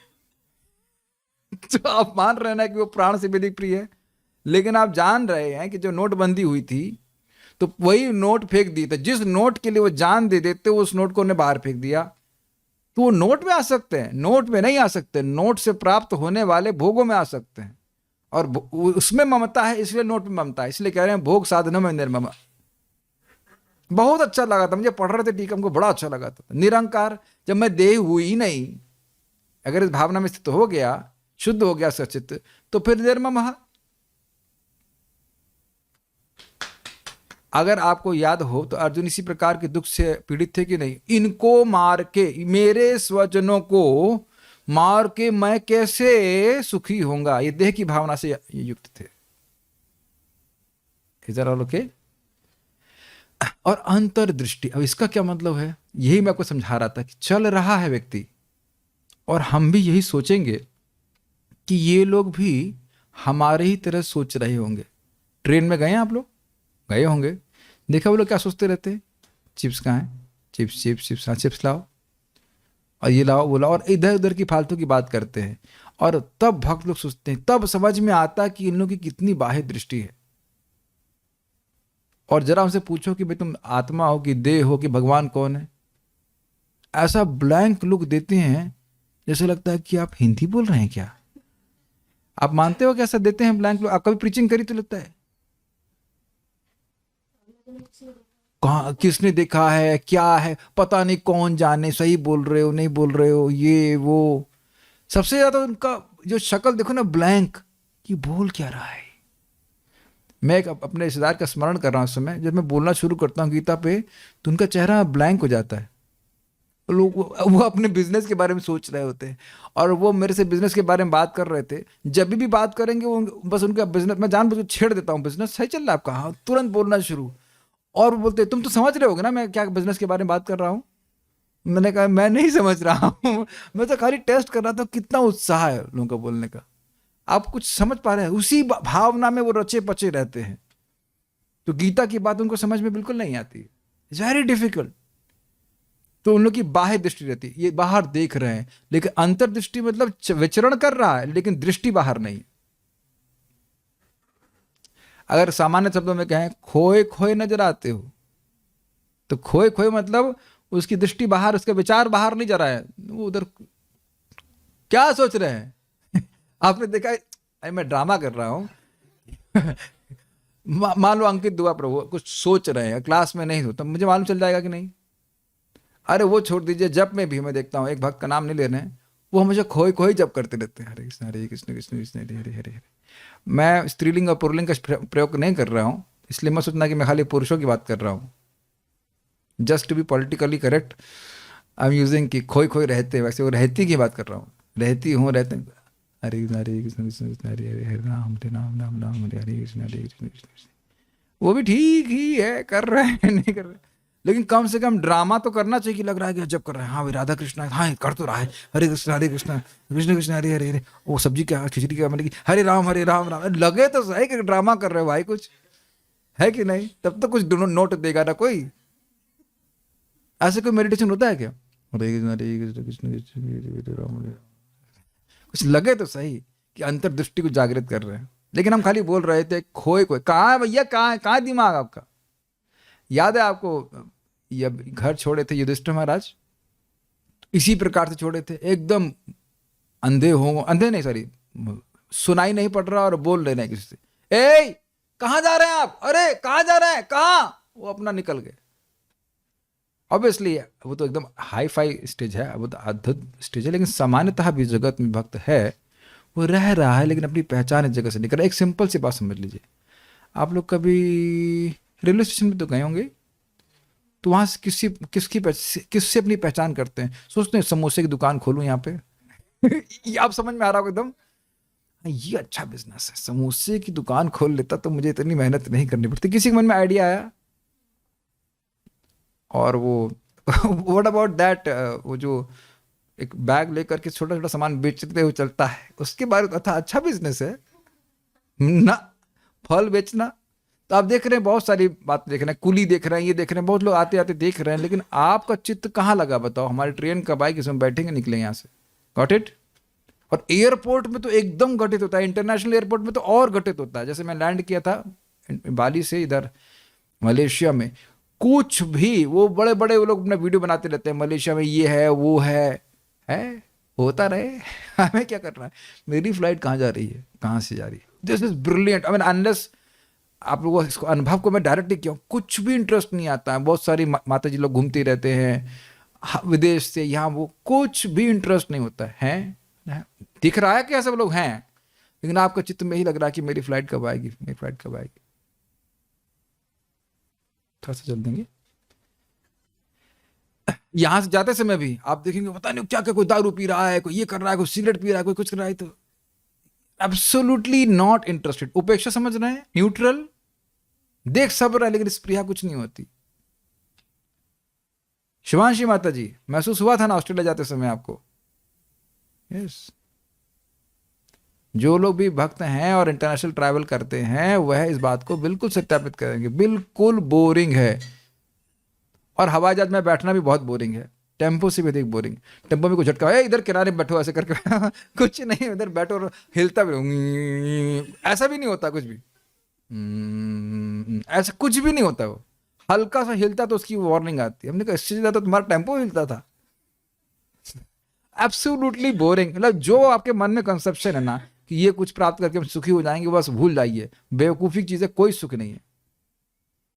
तो आप मान रहे हैं ना कि वो प्राण से भी अधिक प्रिय है, लेकिन आप जान रहे हैं कि जो नोटबंदी हुई थी, तो वही नोट फेंक दिए थे। जिस नोट के लिए वो जान दे देते, उस नोट को उन्हें बाहर फेंक दिया। तो वो नोट में आ सकते हैं, नोट में नहीं आ सकते। नोट से प्राप्त होने वाले भोगों में आ सकते हैं। और उसमें ममता है, इसलिए नोट में ममता है, इसलिए कह रहे हैं भोग साधनों में निर्मम। बहुत अच्छा लगा था मुझे, पढ़ रहे थे टीका, हमको बड़ा अच्छा लगा था। निरंकार, जब मैं देह हुई ही नहीं, अगर इस भावना में स्थित हो गया, शुद्ध हो गया सचित, तो फिर निर्मम। अगर आपको याद हो तो अर्जुन इसी प्रकार के दुख से पीड़ित थे कि नहीं? इनको मार के, मेरे स्वजनों को मार के मैं कैसे सुखी होऊंगा, ये देह की भावना से युक्त थे। इधर और के और अंतर्दृष्टि, अब इसका क्या मतलब है? यही मैं आपको समझा रहा था कि चल रहा है व्यक्ति, और हम भी यही सोचेंगे कि ये लोग भी हमारे ही तरह सोच रहे होंगे। ट्रेन में गए हैं आप लोग? गए होंगे। देखा वो लोग क्या सोचते रहते हैं? चिप्स कहाँ हैं? चिप्स चिप्स चिप्स, हाँ चिप्स लाओ, और ये लाओ वो लाओ, और इधर उधर की फालतू की बात करते हैं। और तब भक्त लोग सोचते हैं, तब समझ में आता कि इन लोगों की कितनी बाह्य दृष्टि है। और जरा उनसे पूछो कि भाई तुम आत्मा हो कि देह हो कि भगवान कौन है, ऐसा ब्लैंक लुक देते हैं जैसे लगता है कि आप हिंदी बोल रहे हैं क्या। आप मानते हो कि ऐसा देते हैं ब्लैंक लुक? आप कभी प्रीचिंग करी तो लगता है कहाँ, किसने देखा है, क्या है, पता नहीं, कौन जाने, सही बोल रहे हो नहीं बोल रहे हो, ये वो। सबसे ज्यादा उनका जो शक्ल देखो ना, ब्लैंक, कि बोल क्या रहा है। मैं एक अपने रिश्तेदार का स्मरण कर रहा हूँ उस समय, जब मैं बोलना शुरू करता हूँ गीता पे, तो उनका चेहरा ब्लैंक हो जाता है। लोग वो अपने बिजनेस के बारे में सोच रहे होते हैं, और वो मेरे से बिजनेस के बारे में बात कर रहे थे। जब भी बात करेंगे वो बस उनका बिजनेस, मैं जानबूझ के छेड़ देता हूँ, बिजनेस सही चल रहा है आपका? हाँ, तुरंत बोलना शुरू। और वो बोलते तुम तो समझ रहे होगे ना मैं क्या बिजनेस के बारे में बात कर रहा हूँ। मैंने कहा मैं नहीं समझ रहा हूँ, मैं तो खाली टेस्ट कर रहा था। कितना उत्साह है लोगों का बोलने का, आप कुछ समझ पा रहे हैं? उसी भावना में वो रचे पचे रहते हैं। तो गीता की बात उनको समझ में बिल्कुल नहीं आती, इट्स वेरी डिफिकल्ट। तो उन लोग की बाह्य दृष्टि रहती है, ये बाहर देख रहे हैं, लेकिन अंतर्दृष्टि मतलब विचरण कर रहा है लेकिन दृष्टि बाहर नहीं। अगर सामान्य शब्दों में कहें, खोए खोए नजर आते हो, तो खोए खोए मतलब उसकी दृष्टि बाहर, उसके विचार बाहर नहीं जा रहा है, वो उधर क्या सोच रहे हैं। आपने देखा है, अरे मैं ड्रामा कर रहा हूं। मान लो अंकित दुआ प्रभु कुछ सोच रहे हैं, क्लास में नहीं हो, तब मुझे मालूम चल जाएगा कि नहीं? अरे वो छोड़ दीजिए, जप में भी मैं देखता हूँ, एक भक्त का नाम नहीं ले रहे हैं, वो हमेशा खोए खोए जप करते रहते हैं, हरे कृष्ण कृष्ण कृष्ण हरे हरे हरे हरे। मैं स्त्रीलिंग और पुरलिंग का प्रयोग नहीं कर रहा हूँ, इसलिए मैं सोचना कि मैं खाली पुरुषों की बात कर रहा हूँ। Just to be politically correct I am using कि खोए खोए रहते, वैसे वो रहती की बात कर रहा हूँ, रहती हूँ, रहते। हरे कृष्ण कृष्ण कृष्ण हरे हरे हरे राम राम राम हरे हरे कृष्ण कृष्ण कृष्ण। वो भी ठीक ही है, कर रहे हैं नहीं कर रहे, लेकिन कम से कम ड्रामा तो करना चाहिए कि लग रहा है कि जब कर रहे हैं, हाँ भाई राधा कृष्ण, हाँ कर तो रहा है, हरे कृष्ण कृष्ण कृष्ण हरे हरे हरे। वो सब्जी क्या, खिचड़ी क्या, मतलब कि हरे राम राम, लगे तो सही कि ड्रामा कर रहे हो भाई, कुछ है कि नहीं? तब तो कुछ नोट देगा ना कोई। ऐसे कोई मेडिटेशन होता है क्या? हरे कृष्ण कृष्ण कृष्ण राम, कुछ लगे तो सही कि अंतर्दृष्टि को जागृत कर रहे हैं। लेकिन हम खाली बोल रहे थे खोए खोए। कहाँ है भैया, कहाँ है, कहाँ है दिमाग आपका? याद है आपको, ये घर छोड़े थे युधिष्ठिर महाराज, इसी प्रकार से छोड़े थे, एकदम अंधे हो, अंधे नहीं सॉरी, सुनाई नहीं पड़ रहा और बोल रहे नहीं किसी से, ए कहाँ जा रहे हैं आप, अरे कहाँ जा रहे हैं, कहाँ, वो अपना निकल गए। ऑब्वियसली वो तो एकदम हाई फाई स्टेज है, वो तो अद्भुत स्टेज है, लेकिन सामान्यतः भी जगत में भक्त है, वो रह रहा है लेकिन अपनी पहचान इस जगह से निकल रहा है। एक सिंपल सी बात समझ लीजिए, आप लोग कभी रेलवे स्टेशन में तो गए होंगे, तो वहाँ से किससे अपनी पहचान करते हैं? सोचते हैं समोसे की दुकान खोलूं यहाँ पे। ये आप समझ में आ रहा होगा एकदम, ये अच्छा बिजनेस है, समोसे की दुकान खोल लेता तो मुझे इतनी मेहनत नहीं करनी पड़ती। किसी के मन में आइडिया आया? और वो व्हाट अबाउट दैट, वो जो एक बैग लेकर के छोटा छोटा सामान बेचते हुए चलता है, उसके बारे में अच्छा बिजनेस है ना, फल बेचना। तो आप देख रहे हैं बहुत सारी बात देख रहे हैं, कुली देख रहे हैं, ये देख रहे हैं, बहुत लोग आते आते देख रहे हैं, लेकिन आपका चित्त कहाँ लगा बताओ? हमारी ट्रेन कब आएगी, इसमें बैठेंगे निकले यहाँ से, गॉट इट? और एयरपोर्ट में तो एकदम घटित होता है, इंटरनेशनल एयरपोर्ट में तो और घटित होता है। जैसे मैं लैंड किया था बाली से इधर मलेशिया में, कुछ भी वो बड़े बड़े वो लोग अपना वीडियो बनाते रहते हैं, मलेशिया में ये है वो है होता रहे। हमें क्या करना है? मेरी फ्लाइट कहाँ जा रही है, कहाँ से जा रही है? This is brilliant. I mean unless आप लोगों को इसको अनुभव को मैं डायरेक्टली क्यों, कुछ भी इंटरेस्ट नहीं आता है। बहुत सारी माता जी लोग घूमती रहते हैं विदेश से यहाँ, वो कुछ भी इंटरेस्ट नहीं होता है। दिख रहा है कि सब लोग हैं, लेकिन आपका चित्त में ही लग रहा है कि मेरी फ्लाइट कब आएगी, मेरी फ्लाइट कब आएगी। थोड़ा सा चल देंगे। यहां से जाते समय भी आप देखेंगे पता नहीं क्या क्या, कोई दारू पी रहा है, कोई ये कर रहा है, कोई सिगरेट पी रहा है, कोई कुछ कर रहा है, तो एब्सोल्युटली नॉट इंटरेस्टेड। उपेक्षा समझ रहे हैं, न्यूट्रल, देख सब रहा है लेकिन स्पृहा कुछ नहीं होती। शिवांशी माता जी, महसूस हुआ था ना ऑस्ट्रेलिया जाते समय आपको? यस। जो लोग भी भक्त हैं और इंटरनेशनल ट्रैवल करते हैं वह इस बात को बिल्कुल सत्यापित करेंगे, बिल्कुल बोरिंग है। और हवाई जहाज में बैठना भी बहुत बोरिंग है, टेम्पो से भी अधिक बोरिंग। टेम्पो में कुछ झटका, इधर किनारे में बैठो ऐसे करके कुछ नहीं, इधर बैठो और हिलता भी ऐसा भी नहीं होता कुछ भी, ऐसा कुछ भी नहीं होता। वो हल्का सा हिलता तो उसकी वार्निंग आती है। हमने कहा इससे ज्यादा तो तुम्हारा टेम्पो हिलता था। Absolutely boring. मतलब जो आपके मन में कंसेप्शन है ना कि ये कुछ प्राप्त करके हम सुखी हो जाएंगे, बस भूल जाइए, बेवकूफ़ी की चीज़ है, कोई सुख नहीं है।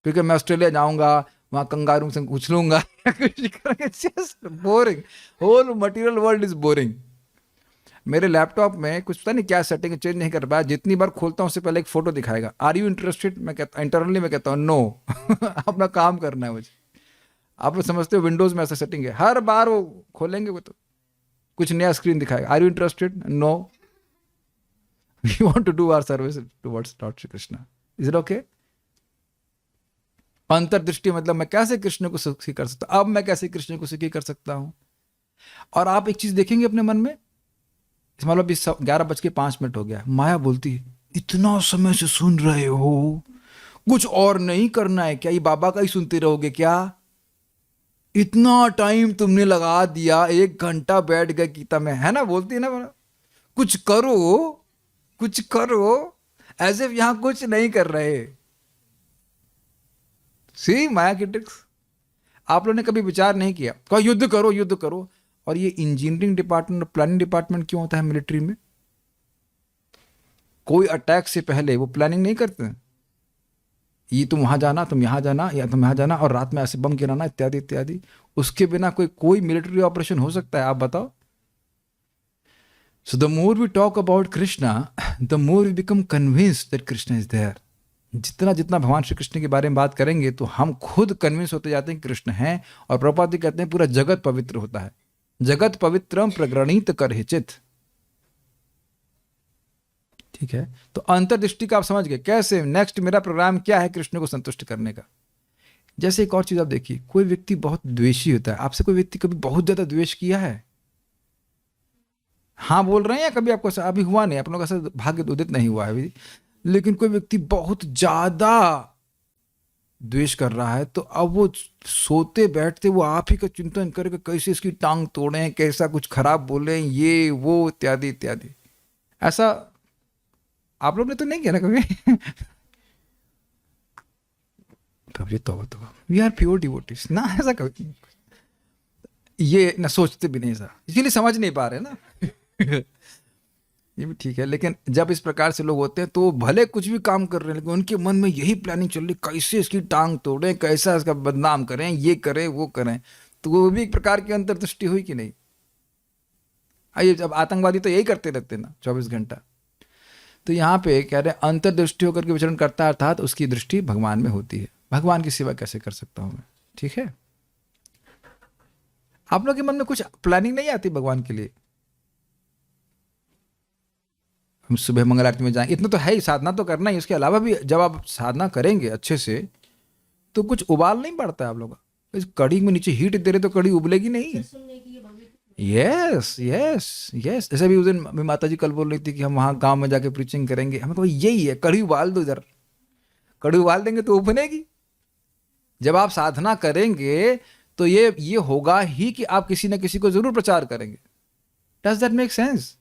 क्योंकि मैं ऑस्ट्रेलिया जाऊंगा, वहां कंगारू से कुछ लूंगा, कुछ करेंगे, just boring. Whole material world is boring. मेरे लैपटॉप में कुछ पता नहीं क्या सेटिंग चेंज नहीं कर पाया, जितनी बार खोलता हूँ उससे पहले एक फोटो दिखाएगा, आर यू इंटरेस्टेड, मैं कहता इंटरनली मैं कहता हूँ नो। अपना काम करना है मुझे। आप लोग समझते हो विंडोज में ऐसा सेटिंग है, हर बार वो खोलेंगे वो तो कुछ नया स्क्रीन दिखाएगा, are you interested, no, we want to do our service towards lord Shri Krishna, is it okay? अंतर्दृष्टि मतलब मैं कैसे कृष्ण को सुखी कर सकता हूं, अब मैं कैसे कृष्ण को सुखी कर सकता हूं। और आप एक चीज देखेंगे अपने मन में, मतलब 11:05 हो गया, माया बोलती है इतना समय से सुन रहे हो, कुछ और नहीं करना है क्या? ये बाबा का ही सुनते रहोगे क्या? इतना टाइम तुमने लगा दिया, 1 घंटा बैठ गए गीता में, है ना? बोलती है ना, कुछ करो, कुछ करो, एज इफ यहां कुछ नहीं कर रहे। सी माया की ट्रिक्स। आप लोगों ने कभी विचार नहीं किया, कहा युद्ध करो, युद्ध करो। और ये इंजीनियरिंग डिपार्टमेंट, प्लानिंग डिपार्टमेंट क्यों होता है मिलिट्री में? कोई अटैक से पहले वो प्लानिंग नहीं करते हैं, ये तुम वहां जाना, तुम यहां जाना, या तुम यहां जाना, और रात में ऐसे बम गिराना, इत्यादि इत्यादि। उसके बिना कोई मिलिट्री ऑपरेशन हो सकता है? आप बताओ। So the more we talk about Krishna, the more we become convinced that Krishna is there. जितना जितना भगवान श्री कृष्ण के बारे में बात करेंगे तो हम खुद कन्विंस होते जाते हैं कि कृष्ण हैं। और प्रभुपाद जी कहते हैं पूरा जगत पवित्र होता है। जगत पवित्रम प्रगणित करहिचित। ठीक है, तो अंतर्दृष्टि का आप समझ गए कैसे। नेक्स्ट मेरा प्रोग्राम क्या है कृष्ण को संतुष्ट करने का। जैसे एक और चीज आप देखिए, कोई व्यक्ति बहुत द्वेषी होता है, आपसे कोई व्यक्ति कभी बहुत ज्यादा द्वेष किया है? हाँ बोल रहे हैं, या कभी आपको अभी हुआ नहीं, आप लोगों का ऐसा भाग्य उदित नहीं हुआ है अभी, लेकिन कोई व्यक्ति बहुत ज्यादा द्वेष कर रहा है, तो अब वो सोते बैठते वो आप ही का चिंतन करके कैसे इसकी टांग तोड़ें, कैसा कुछ खराब बोलें, ये वो इत्यादि इत्यादि। ऐसा आप लोग ने तो नहीं किया ना कभी? तब ये तौबा, वी आर प्योर डिवोटीज ना, ऐसा कभी ये ना सोचते भी नहीं सर, इसीलिए समझ नहीं पा रहे ना। ये भी ठीक है, लेकिन जब इस प्रकार से लोग होते हैं तो भले कुछ भी काम कर रहे हैं, लेकिन उनके मन में यही प्लानिंग चल रही, कैसे इसकी टांग तोड़ें, कैसा इसका बदनाम करें, ये करें वो करें। तो वो भी एक प्रकार की अंतर्दृष्टि हुई कि नहीं? आइए, जब आतंकवादी तो यही करते रहते ना 24 घंटा। तो यहाँ पे कह रहे हैं अंतर्दृष्टि होकर के विचरण करता है, अर्थात उसकी दृष्टि भगवान में होती है। भगवान की सेवा कैसे कर सकता हूँ मैं? ठीक है, आप लोग के मन में कुछ प्लानिंग नहीं आती भगवान के लिए? हम सुबह मंगल आरती में जाएंगे, इतना तो है ही, साधना तो करना ही। उसके अलावा भी जब आप साधना करेंगे अच्छे से तो कुछ उबाल नहीं पड़ता है आप लोग का। इस कड़ी में नीचे हीट दे रहे तो कड़ी उबलेगी नहीं। Yes yes yes. जैसे भी उस दिन माता जी कल बोल रही थी कि हम वहाँ गांव में जाके प्रीचिंग करेंगे, हमें कहा यही है, कड़ी उबाल दो इधर, कड़ी उबाल देंगे तो उबलेगी। जब आप साधना करेंगे तो ये होगा ही कि आप किसी न किसी को जरूर प्रचार करेंगे। Does that make sense?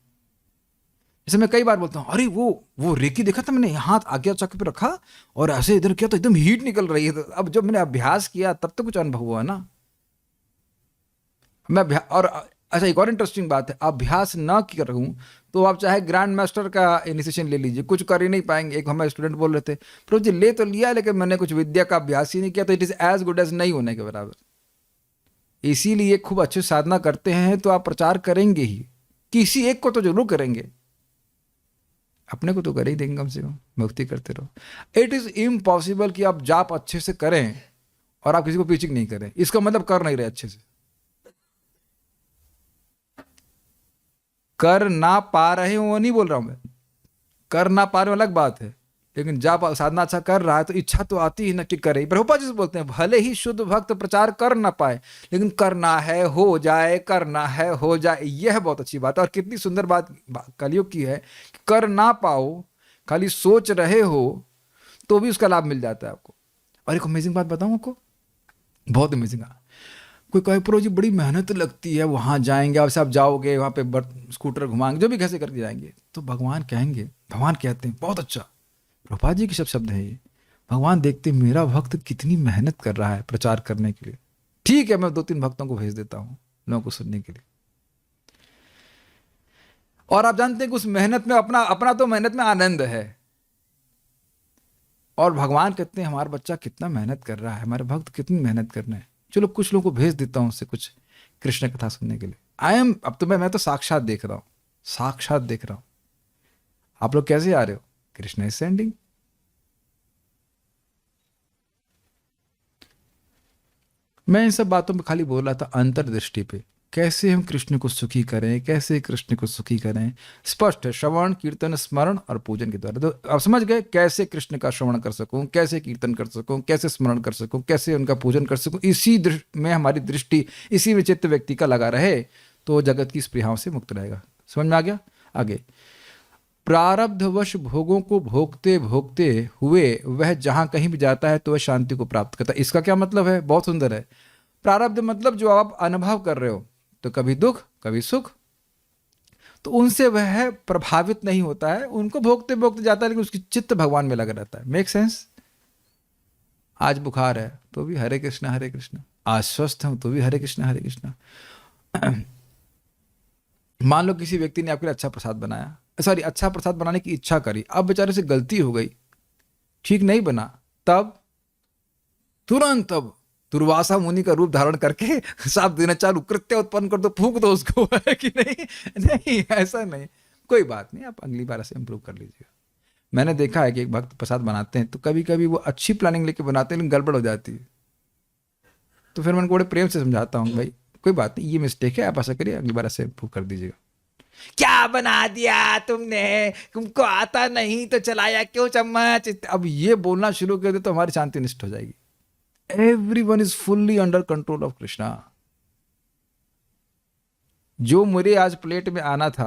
जैसे मैं कई बार बोलता हूँ, अरे वो रेकी देखा था मैंने, हाथ आज्ञा चक्र पे रखा और ऐसे इधर किया तो एकदम हीट निकल रही है। तो अब जब मैंने अभ्यास किया तब तो कुछ अनुभव हुआ ना। और अच्छा, एक और इंटरेस्टिंग बात है, अभ्यास ना करूं तो आप चाहे ग्रैंड मास्टर का इनिशिएशन ले लीजिए, कुछ कर ही नहीं पाएंगे। एक हमारे स्टूडेंट बोल रहे थे, प्रभु जी ले तो लिया लेकिन मैंने कुछ विद्या का अभ्यास ही नहीं किया, तो it is as good as नहीं होने के बराबर। इसीलिए खूब अच्छी साधना करते हैं तो आप प्रचार करेंगे ही, किसी एक को तो जरूर करेंगे, अपने को तो कर ही देंगे, कम से कम भक्ति करते रहो। इट इज इम्पॉसिबल कि आप जाप अच्छे से करें और आप किसी को प्रीचिंग नहीं करें, इसका मतलब कर नहीं रहे अच्छे से। कर ना पा रहे हो वो नहीं बोल रहा हूं मैं, कर ना पा रहे हो अलग बात है, लेकिन जाप साधना अच्छा कर रहा है तो इच्छा तो आती ही ना कि करे। प्रभुपाद जी से बोलते हैं, भले ही शुद्ध भक्त प्रचार कर ना पाए लेकिन करना है हो जाए, करना है हो जाए, यह बहुत अच्छी बात है। और कितनी सुंदर बात कलयुग की है, कर ना पाओ, खाली सोच रहे हो तो भी उसका लाभ मिल जाता है आपको। और एक अमेजिंग बात बताऊं आपको, बहुत अमेजिंग। कोई कहे प्रो जी बड़ी मेहनत लगती है, वहाँ जाएंगे आप, सब जाओगे वहाँ पे स्कूटर घुमाएंगे, जो भी कैसे करके जाएंगे, तो भगवान कहेंगे, भगवान कहते हैं बहुत अच्छा, प्रभुपाद जी के सब शब्द हैं ये, भगवान देखते मेरा भक्त कितनी मेहनत कर रहा है प्रचार करने के लिए, ठीक है मैं 2-3 भक्तों को भेज देता हूँ लोगों को सुनने के लिए। और आप जानते हैं कि उस मेहनत में अपना अपना तो मेहनत में आनंद है, और भगवान कहते हैं हमारा बच्चा कितना मेहनत कर रहा है, हमारे भक्त कितनी मेहनत कर रहे हैं, चलो कुछ लोगों को भेज देता हूँ उससे कुछ कृष्ण कथा सुनने के लिए। आई एम, अब तो मैं तो साक्षात देख रहा हूँ, साक्षात देख रहा हूँ। आप लोग कैसे आ रहे हो, कृष्ण इज सेंडिंग। मैं इन सब बातों में खाली बोल रहा था अंतर्दृष्टि पे, कैसे हम कृष्ण को सुखी करें, कैसे कृष्ण को सुखी करें। स्पष्ट है, श्रवण कीर्तन स्मरण और पूजन के द्वारा। तो आप समझ गए कैसे कृष्ण का श्रवण कर सकूं, कैसे कीर्तन कर सकूं, कैसे स्मरण कर सकूं, कैसे उनका पूजन कर सकूं। इसी में हमारी दृष्टि, इसी में चित्त व्यक्ति का लगा रहे तो जगत की स्पृहाओं से मुक्त रहेगा। समझ में आ गया। आगे, प्रारब्धवश भोगों को भोगते भोगते हुए वह जहां कहीं भी जाता है तो वह शांति को प्राप्त करता है। इसका क्या मतलब है, बहुत सुंदर है। प्रारब्ध मतलब जो आप अनुभव कर रहे हो, तो कभी दुख कभी सुख, तो उनसे वह प्रभावित नहीं होता है, उनको भोगते भोगते जाता है, लेकिन उसकी चित्त भगवान में लगा रहता है। Make sense. आज बुखार है तो भी हरे कृष्णा हरे कृष्णा, आज स्वस्थ हूं तो भी हरे कृष्णा हरे कृष्णा। मान लो किसी व्यक्ति ने आपके लिए अच्छा प्रसाद बनाया, सॉरी अच्छा प्रसाद बनाने की इच्छा करी, अब बेचारे से गलती हो गई, ठीक नहीं बना, तब तुरंत अब दुर्वासा मुनि का रूप धारण करके साफ देना चालू, कृत्य उत्पन्न कर दो, फूंक दो उसको, है कि नहीं। नहीं, ऐसा नहीं, कोई बात नहीं, आप अगली बार ऐसे इंप्रूव कर लीजिएगा। मैंने देखा है कि एक भक्त प्रसाद बनाते हैं तो कभी कभी वो अच्छी प्लानिंग लेके बनाते हैं लेकिन गड़बड़ हो जाती है, तो फिर मैं उनको बड़े प्रेम से समझाता हूँ, भाई कोई बात नहीं, ये मिस्टेक है, आप ऐसा करिए, अगली बार ऐसे इंप्रूव कर दीजिएगा। क्या बना दिया तुमने, तुमको आता नहीं तो चलाया क्यों चम्मच, अब ये बोलना शुरू कर दे तो हमारी शांति नष्ट हो जाएगी। Everyone is fully under control of Krishna. जो मुझे आज प्लेट में आना था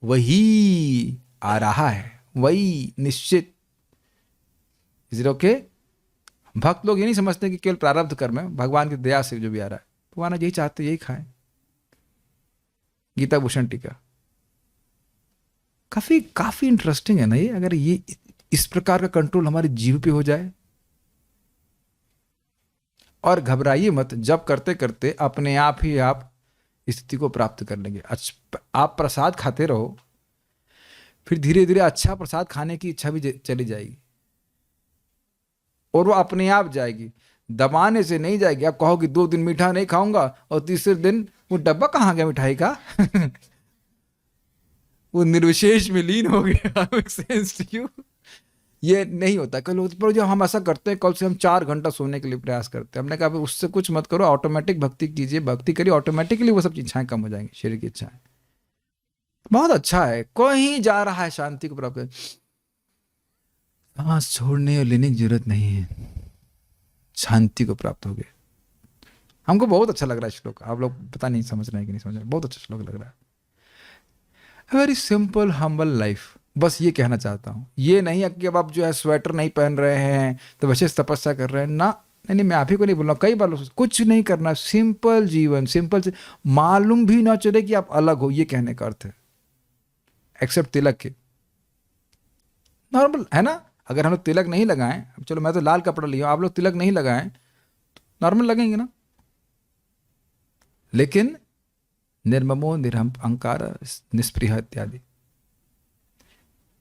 वही आ रहा है, वही निश्चित। Is it okay. भक्त लोग ये नहीं समझते कि केवल प्रारब्ध कर्म है, भगवान की दया से जो भी आ रहा है, भगवान यही चाहते यही खाएं। गीता भूषण टीका काफी इंटरेस्टिंग है ना ये, अगर ये इस प्रकार का कंट्रोल हमारे जीव पे हो जाए। और घबराइए मत, जब करते करते अपने आप ही आप स्थिति को प्राप्त कर लेंगे। आप प्रसाद खाते रहो, फिर धीरे धीरे अच्छा प्रसाद खाने की इच्छा भी चली जाएगी और वो अपने आप जाएगी, दबाने से नहीं जाएगी। आप कहोगे 2 दिन मीठा नहीं खाऊंगा और तीसरे दिन वो डब्बा कहाँ गया मिठाई का वो निर्विशेष में लीन हो गया। सेंस टू यू, ये नहीं होता। कल पर जो हम ऐसा करते हैं, कल से हम 4 घंटा सोने के लिए प्रयास करते हैं, हमने कहा उससे कुछ मत करो, ऑटोमेटिक भक्ति कीजिए, भक्ति करिए, ऑटोमेटिकली वो सब इच्छाएं कम हो जाएंगी, शरीर की इच्छाएं। बहुत अच्छा है, कोई जा रहा है शांति को प्राप्त, सांस छोड़ने और लेने की जरूरत नहीं है, शांति को प्राप्त हो गए। हमको बहुत अच्छा लग रहा है श्लोक, आप लोग पता नहीं समझ रहे हैं कि नहीं समझ रहे, बहुत अच्छा श्लोक लग रहा है। वेरी सिंपल हम्बल लाइफ, बस ये कहना चाहता हूँ। ये नहीं है कि अब आप जो है स्वेटर नहीं पहन रहे हैं तो विशेष तपस्या कर रहे हैं ना, नहीं, मैं आप ही को नहीं बोल रहा हूँ, कई बार कुछ नहीं करना, सिंपल जीवन, सिंपल से मालूम भी ना चले कि आप अलग हो, ये कहने का अर्थ है। एक्सेप्ट तिलक के, नॉर्मल है ना। अगर हम लोग तिलक नहीं लगाएं, चलो मैं तो लाल कपड़ा लिया, आप लोग तिलक नहीं लगाएं, नॉर्मल लगेंगे ना। लेकिन निर्ममो निरहंकार निस्पृह इत्यादि।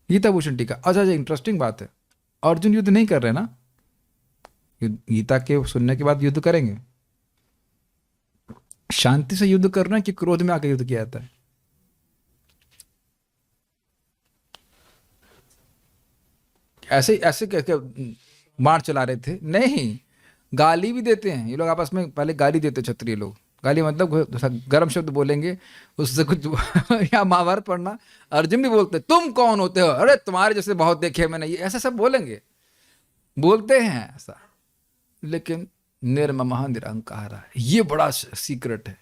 गीता भूषण टीका। अच्छा इंटरेस्टिंग बात है, अर्जुन युद्ध नहीं कर रहे ना, गीता के सुनने के बाद युद्ध करेंगे? शांति से युद्ध करना है कि क्रोध में आकर युद्ध किया जाता है? ऐसे ऐसे मार चला रहे थे? नहीं, गाली भी देते हैं ये लोग आपस में। पहले गाली देते क्षत्रिय लोग, गाली मतलब गर्म शब्द बोलेंगे उससे कुछ या महाभारत पढ़ना, अर्जुन भी बोलते तुम कौन होते हो, अरे तुम्हारे जैसे बहुत देखे मैंने, ये ऐसा सब बोलेंगे, बोलते हैं ऐसा। लेकिन निर्ममः निरहंकार, ये बड़ा सीक्रेट है,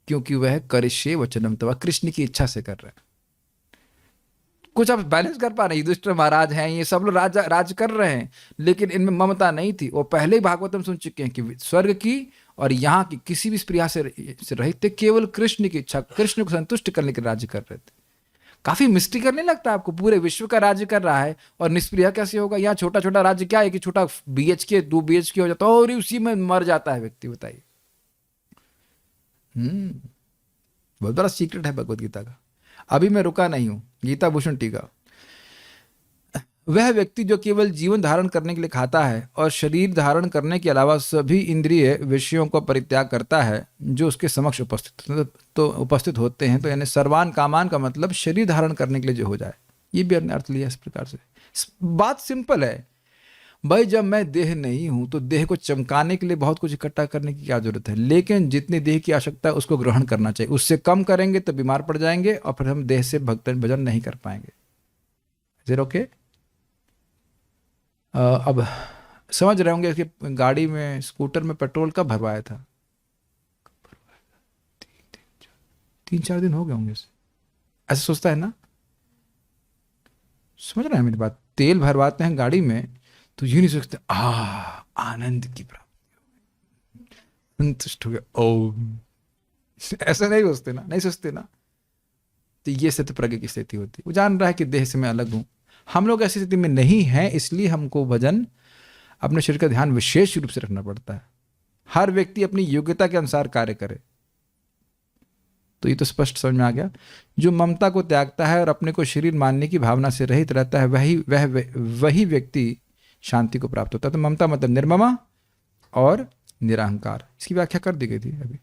क्योंकि वह करिष्ये वचनम तव, कृष्ण की इच्छा से कर रहे हैं। कुछ आप बैलेंस कर पा रहे हैं, युधिष्ठिर महाराज हैं, ये सब लोग राज कर रहे हैं, लेकिन इनमें ममता नहीं थी। वो पहले ही भागवतम सुन चुके हैं कि स्वर्ग की और यहाँ की किसी भी स्प्रिया से रहित थे, केवल कृष्ण की इच्छा, कृष्ण को संतुष्ट करने के राज्य कर रहे थे। काफी मिस्ट्री करने लगता है आपको, पूरे विश्व का राज्य कर रहा है और निष्प्रिय कैसे होगा? यहाँ छोटा छोटा राज्य क्या है कि छोटा BHK 2 BHK हो जाता है और उसी में मर जाता है व्यक्ति, बताइए। बहुत बड़ा सीक्रेट है भगवत गीता का। अभी मैं रुका नहीं हूं, गीता भूषण टीका। वह व्यक्ति जो केवल जीवन धारण करने के लिए खाता है और शरीर धारण करने के अलावा सभी इंद्रिय विषयों को परित्याग करता है जो उसके समक्ष उपस्थित होते हैं, तो यानी सर्वान कामान का मतलब शरीर धारण करने के लिए जो हो जाए, ये भी अर्थ लिया इस प्रकार से। बात सिंपल है भाई, जब मैं देह नहीं हूं तो देह को चमकाने के लिए बहुत कुछ इकट्ठा करने की क्या जरूरत है? लेकिन जितनी देह की आवश्यकता है उसको ग्रहण करना चाहिए, उससे कम करेंगे तो बीमार पड़ जाएंगे और फिर हम देह से भजन नहीं कर पाएंगे। Is okay? अब समझ रहे होंगे कि गाड़ी में, स्कूटर में पेट्रोल कब भरवाया था? 3-4 दिन हो गए होंगे उसे। ऐसा सोचता है ना? समझ रहे हैं मेरी बात? तेल भरवाते हैं गाड़ी में तो ये नहीं सोचते आनंद की प्राप्ति, संतुष्ट हो गया, ओम, ऐसा नहीं सोचते ना, नहीं सोचते ना। तो ये स्थित प्रज्ञ की स्थिति होती है। वो जान रहा है कि देह से मैं अलग हूं। हम लोग ऐसी स्थिति में नहीं हैं, इसलिए हमको भजन, अपने शरीर का ध्यान विशेष रूप से रखना पड़ता है। हर व्यक्ति अपनी योग्यता के अनुसार कार्य करे। तो ये तो स्पष्ट समझ में आ गया। जो ममता को त्यागता है और अपने को शरीर मानने की भावना से रहित रहता है, वही व्यक्ति शांति को प्राप्त होता है। तो ममता मतलब निर्ममा और निरहंकार, इसकी व्याख्या कर दी गई थी अभी।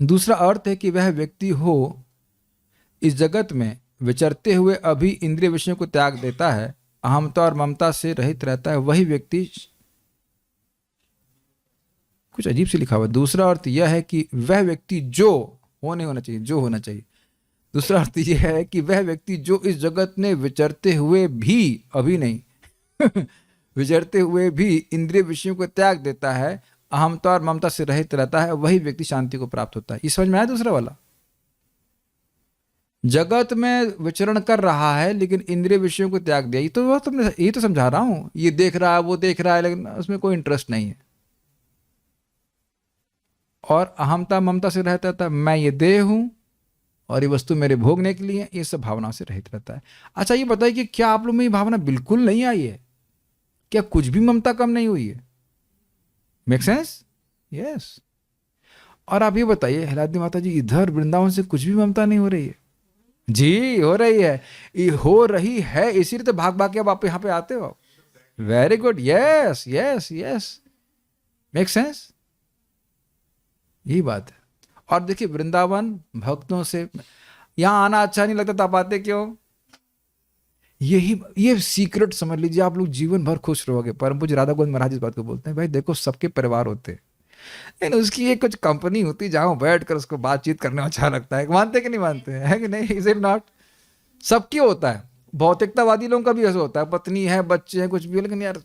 दूसरा अर्थ है कि वह व्यक्ति हो इस जगत में विचरते हुए अभी इंद्रिय विषयों को त्याग देता है, अहमता और ममता से रहित रहता है, वही व्यक्ति, कुछ अजीब से लिखा हुआ। दूसरा अर्थ यह है कि वह व्यक्ति जो होना चाहिए, जो होना चाहिए। दूसरा अर्थ यह है कि वह व्यक्ति जो इस जगत में विचरते हुए भी, अभी नहीं विचरते हुए भी इंद्रिय विषयों को त्याग देता है, अहमता और ममता से रहित रहता है, वही व्यक्ति शांति को प्राप्त होता है। ये समझ में आया? दूसरा वाला, जगत में विचरण कर रहा है लेकिन इंद्रिय विषयों को त्याग दिया, ये तो तुमने, ये तो समझा रहा हूं। ये देख रहा है, वो देख रहा है, लेकिन उसमें कोई इंटरेस्ट नहीं है। और अहमता ममता से रहता था, मैं ये देह हूं और ये वस्तु मेरे भोगने के लिए, ये सब भावना से रहित रहता है। अच्छा ये बताइए कि क्या आप लोग में ये भावना बिल्कुल नहीं आई है? क्या कुछ भी ममता कम नहीं हुई है? Make sense? यस। और आप ये बताइए हलादी माता जी, इधर वृंदावन से कुछ भी ममता नहीं हो रही है? जी हो रही है, ये हो रही है, इसीलिए तो भाग भाग के अब आप यहाँ पे आते हो। Very good, yes yes yes, make sense, यही बात है। और देखिए वृंदावन भक्तों से, यहाँ आना अच्छा नहीं लगता तो आप आते क्यों? ये सीक्रेट समझ लीजिए, आप लोग जीवन भर खुश रहोगे। परम पूज्य राधा गोविंद महाराज इस बात को बोलते हैं, भाई देखो सबके परिवार होते हैं, लेकिन उसकी एक कुछ कंपनी होती जहां बैठ कर उसको बातचीत करने में अच्छा लगता है। मानते कि नहीं मानते हैं? है कि नहीं? Is it not? सबकी होता है। भौतिकतावादी लोगों का भी ऐसा होता है, पत्नी है, बच्चे हैं, कुछ भी, लेकिन यार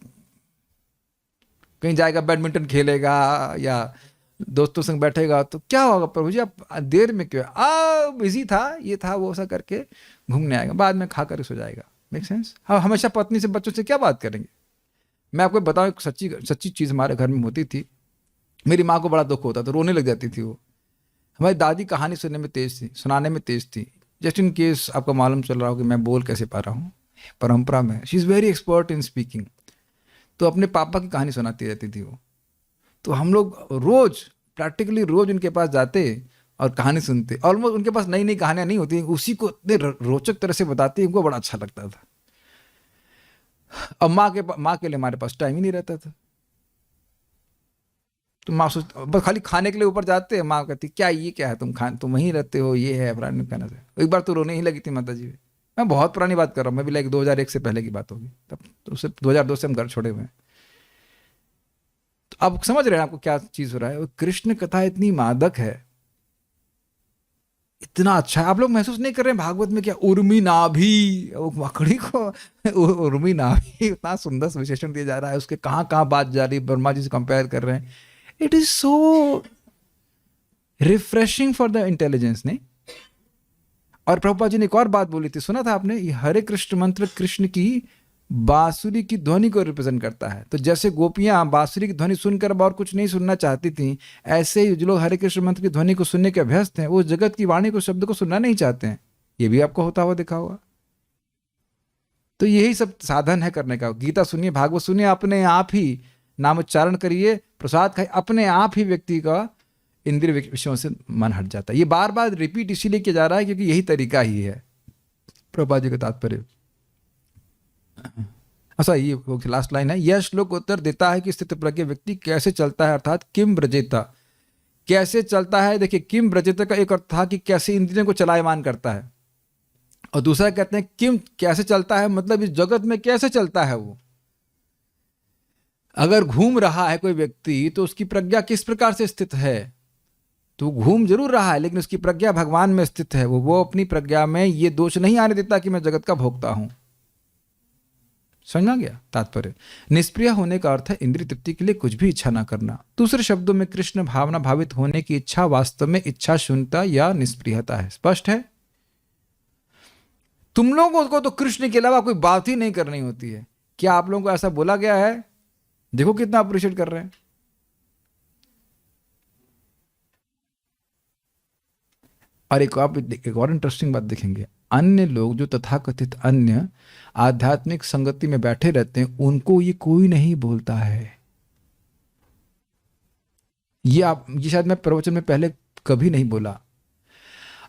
कहीं जाएगा, बैडमिंटन खेलेगा या दोस्तों संग बैठेगा तो क्या होगा, प्रभु जी आप देर में क्यों? बिजी था, ये था वो, सा करके घूमने आएगा, बाद में खा कर सो जाएगा। Make sense? हाँ, हमेशा पत्नी से बच्चों से क्या बात करेंगे? मैं आपको बताऊं, एक सच्ची चीज हमारे घर में होती थी। मेरी माँ को बड़ा दुख होता था, रोने लग जाती थी वो। हमारी दादी कहानी सुनने में तेज थी, सुनाने में तेज थी। जस्ट इन केस आपको मालूम चल रहा हो कि मैं बोल कैसे पा रहा हूँ, परंपरा में she is very expert in speaking. तो अपने पापा की कहानी सुनाती रहती थी वो। तो हम लोग रोज, प्रैक्टिकली रोज उनके पास जाते और कहानी सुनते, ऑलमोस्ट उनके पास नई नई कहानियां नहीं होती, उसी को इतने रोचक तरह से बताते, उनको बड़ा अच्छा लगता था। अब माँ के लिए हमारे पास टाइम ही नहीं रहता था, तो माँ सोच बस खाली खाने के लिए ऊपर जाते हैं, माँ कहती क्या ये क्या है, तुम वहीं रहते हो, ये है पुराने कहना से। एक बार तो रोने ही लगी थी माता जी। मैं बहुत पुरानी बात कर रहा हूँ, मैं भी लाइक 2001 से पहले की बात होगी, तब तो उससे 2002 से हम घर छोड़े हुए हैं। तो आप समझ रहे हैं आपको क्या चीज हो रहा है। कृष्ण कथा इतनी मादक है, इतना अच्छा है। आप लोग महसूस नहीं कर रहे हैं भागवत में क्या उर्मी नाभि, वो मकड़ी को उर्मी नाभि इतना सुंदर विशेषण दिया जा रहा है, उसके कहाँ कहाँ बात जा रही है, ब्रह्मा जी से कंपेयर कर रहे हैं। It is so refreshing for the intelligence, नहीं। और प्रभुपाद जी ने एक और बात बोली थी, सुना था आपने, ये हरे कृष्ण मंत्र कृष्ण की बांसुरी की ध्वनि को रिप्रेजेंट करता है। तो जैसे गोपियां बांसुरी की ध्वनि सुनकर अब और कुछ नहीं सुनना चाहती थी, ऐसे ही जो लोग हरे कृष्ण मंत्र की ध्वनि को सुनने के अभ्यस्त हैं, वो जगत की वाणी को, शब्द को सुनना नहीं चाहते हैं। ये भी आपको होता हुआ दिखा होगा। तो यही सब साधन है करने का। गीता सुनिए, भागवत सुनिए, अपने आप ही नाम उच्चारण करिए, प्रसाद खाइए, अपने आप ही व्यक्ति का इंद्रिय विषयों से मन हट जाता है। ये बार बार रिपीट इसीलिए किया जा रहा है क्योंकि यही तरीका ही है। प्रभुपाद जी का तात्पर्य। अच्छा, ये लास्ट लाइन है। यह श्लोक उत्तर देता है कि स्थित प्रज्ञ व्यक्ति कैसे चलता है, अर्थात किम ब्रजेता, कैसे चलता है। देखिए, किम ब्रजेता का एक अर्थ था कि कैसे इंद्रियों को चलायमान करता है, और दूसरा कहते हैं किम कैसे चलता है, मतलब इस जगत में कैसे चलता है वो। अगर घूम रहा है कोई व्यक्ति तो उसकी प्रज्ञा किस प्रकार से स्थित है, तो घूम जरूर रहा है लेकिन उसकी प्रज्ञा भगवान में स्थित है। वो अपनी प्रज्ञा में ये दोष नहीं आने देता कि मैं जगत का भोक्ता हूं। समझ गया तात्पर्य। निष्प्रिय होने का अर्थ है इंद्रिय तृप्ति के लिए कुछ भी इच्छा ना करना। दूसरे शब्दों में कृष्ण भावना भावित होने की इच्छा वास्तव में इच्छा शून्यता या निष्प्रियता है। स्पष्ट है। तुम लोगों को तो कृष्ण के अलावा कोई बात ही नहीं करनी होती है। क्या आप लोगों को ऐसा बोला गया है? देखो कितना अप्रिशिएट कर रहे हैं। और एक और इंटरेस्टिंग बात देखेंगे, अन्य लोग जो तथाकथित अन्य आध्यात्मिक संगति में बैठे रहते हैं, उनको ये कोई नहीं बोलता है। ये शायद मैं प्रवचन में पहले कभी नहीं बोला।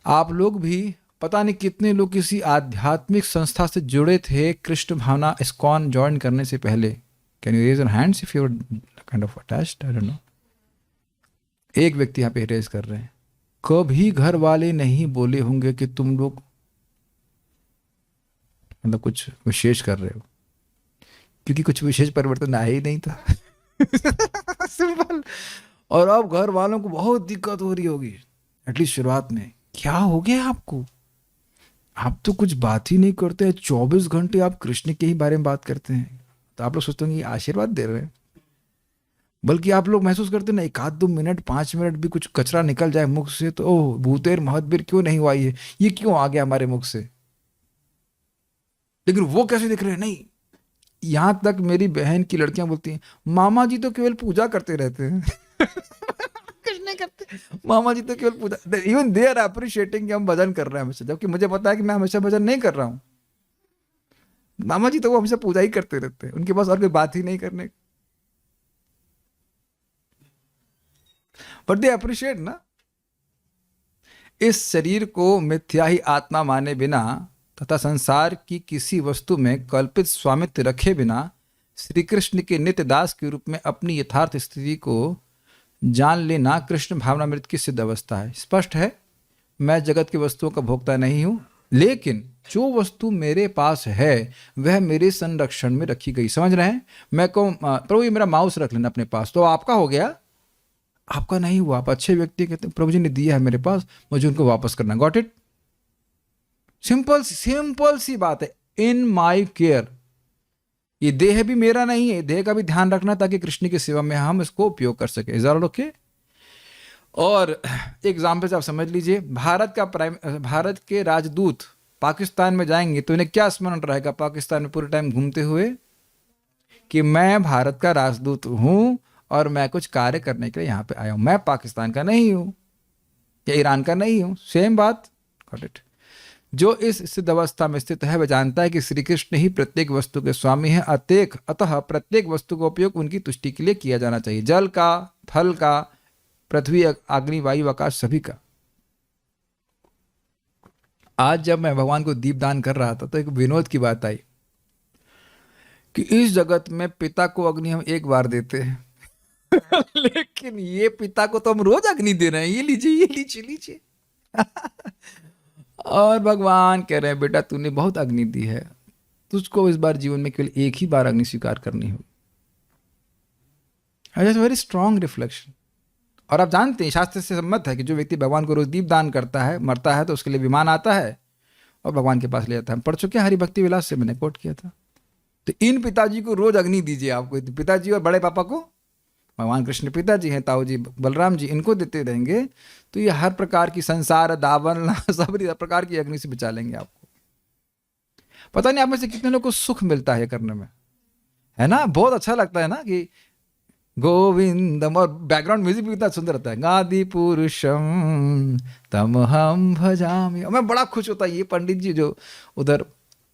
आप लोग भी पता नहीं कितने लोग किसी आध्यात्मिक संस्था से जुड़े थे कृष्ण भावना इस्कॉन ज्वाइन करने से पहले। Can you raise your hands if you are kind of attached? I don't know. एक व्यक्ति यहाँ पे रेज कर रहे हैं। कभी घर वाले नहीं बोले होंगे कि तुम लोग मतलब कुछ विशेष कर रहे हो, क्योंकि कुछ विशेष परिवर्तन आया ही नहीं था। सिंपल। और अब घर वालों को बहुत दिक्कत हो रही होगी, एटलीस्ट शुरुआत में। क्या हो गया आपको? आप तो कुछ बात ही नहीं करते हैं, 24 घंटे आप कृष्ण के ही बारे में बात करते हैं। तो आप लोग सोचते होंगे आशीर्वाद दे रहे हैं, बल्कि आप लोग महसूस करते ना, 1-2 मिनट 5 मिनट भी कुछ कचरा निकल जाए मुख से तो ओह भूतेर महतबीर क्यों नहीं हुआ, ये क्यों आ गया हमारे मुख से। लेकिन वो कैसे दिख रहे हैं? नहीं, यहां तक मेरी बहन की लड़कियां बोलती हैं मामा जी तो केवल पूजा करते रहते हैं। कुछ नहीं करते मामा जी तो केवल पूजा। इवन दे आर अप्रिशिएटिंग कि हम भजन कर रहे हैं हमेशा, जबकि मुझे पता है कि मैं हमेशा भजन नहीं कर रहा हूं। मामा जी तो वो हमेशा पूजा ही करते रहते हैं, उनके पास और कोई बात ही नहीं करने। बट दे अप्रिशिएट ना। इस शरीर को मिथ्या ही आत्मा माने बिना तथा संसार की किसी वस्तु में कल्पित स्वामित्व रखे बिना श्री कृष्ण के नित्य दास के रूप में अपनी यथार्थ स्थिति को जान लेना कृष्ण भावनामृत की सिद्ध अवस्था है। स्पष्ट है, मैं जगत की वस्तुओं का भोक्ता नहीं हूं, लेकिन जो वस्तु मेरे पास है वह मेरे संरक्षण में रखी गई। समझ रहे हैं? मैं कहूँ प्रभु ये मेरा माउस रख लेना अपने पास, तो आपका हो गया, आपका नहीं हुआ। आप अच्छे व्यक्ति कहते हैं प्रभु जी ने दिया है मेरे पास, मुझे उनको वापस करना। Got it? सिंपल सी बात है। इन माई केयर। ये देह भी मेरा नहीं है, देह का भी ध्यान रखना ताकि कृष्ण की सेवा में हम इसको उपयोग कर सके। Is that okay? और एग्जाम्पल से आप समझ लीजिए, भारत के राजदूत पाकिस्तान में जाएंगे तो इन्हें क्या स्मरण रहेगा पाकिस्तान में पूरे टाइम घूमते हुए? कि मैं भारत का राजदूत हूं और मैं कुछ कार्य करने के लिए यहां पे आया हूं, मैं पाकिस्तान का नहीं हूं या ईरान का नहीं हूं। सेम बात। Got it? जो इस सिद्ध अवस्था में स्थित है वह जानता है कि श्री कृष्ण ही प्रत्येक वस्तु के स्वामी है, अतः प्रत्येक वस्तु का उपयोग उनकी तुष्टि के लिए किया जाना चाहिए। जल का, थल का, पृथ्वी, अग्नि, वायु, आकाश, सभी का। आज जब मैं भगवान को दीपदान कर रहा था तो एक विनोद की बात आई कि इस जगत में पिता को अग्नि हम एक बार देते हैं लेकिन ये पिता को तो हम रोज अग्नि दे रहे हैं, ये लीजिए ये लीजिए लीजिए और भगवान कह रहे हैं बेटा तूने बहुत अग्नि दी है, तुझको इस बार जीवन में केवल एक ही बार अग्नि स्वीकार करनी होगी। Very strong reflection. और आप जानते हैं शास्त्र से सम्मत है कि जो व्यक्ति भगवान को रोज दीप दान करता है मरता है तो उसके लिए विमान आता है और भगवान के पास ले जाता है। हम पढ़ चुके हैं हरि भक्ति विलास से, मैंने कोट किया था। तो इन पिताजी को रोज अग्नि दीजिए, आपको पिताजी और बड़े पापा को भगवान कृष्ण पिताजी हैं, ताऊ जी बलराम जी, इनको देते रहेंगे तो ये हर प्रकार की संसार दावन सब प्रकार की अग्नि से बचा लेंगे आपको। पता नहीं आप में से कितने लोग को सुख मिलता है करने में, है ना? बहुत अच्छा लगता है ना कि गोविंदम, और बैकग्राउंड म्यूजिक भी इतना सुंदर रहता है, गादि पुरुषम तम हम भजामि। मैं बड़ा खुश होता है ये पंडित जी जो उधर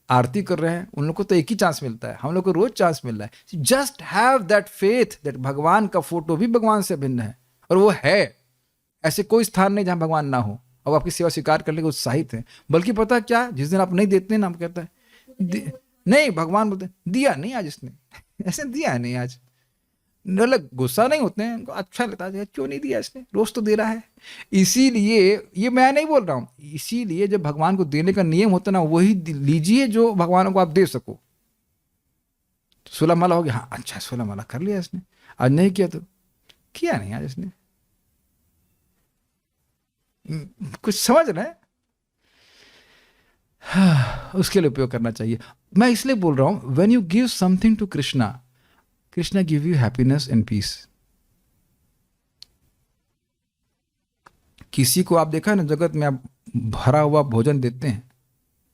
आरती कर रहे हैं, उन लोग को तो एक ही चांस मिलता है, हम लोग को रोज चांस मिल रहा है। Just have that faith that भगवान का फोटो भी भगवान से भिन्न है, और वो है। ऐसे कोई स्थान नहीं जहां भगवान ना हो और आपकी सेवा स्वीकार करने के उत्साहित है। बल्कि पता क्या, जिस दिन आप नहीं देते हैं ना, हम कहता है नहीं, भगवान बोलते दिया नहीं आज इसने ऐसे दिया नहीं आज, मतलब गुस्सा नहीं होते हैं, उनको अच्छा लगता है क्यों नहीं दिया इसने, रोज तो दे रहा है। इसीलिए ये मैं नहीं बोल रहा हूँ, इसीलिए जब भगवान को देने का नियम होता है ना, वही लीजिए जो भगवान को आप दे सको। 16 माला हो गया, हाँ अच्छा 16 माला कर लिया इसने, आज नहीं किया तो किया नहीं आज इसने, कुछ समझ रहे हैं? हाँ, उसके लिए उपयोग करना चाहिए। मैं इसलिए बोल रहा हूं, when you give something to Krishna, Krishna give you happiness and peace. किसी को आप देखा है ना, जगत में आप भरा हुआ भोजन देते हैं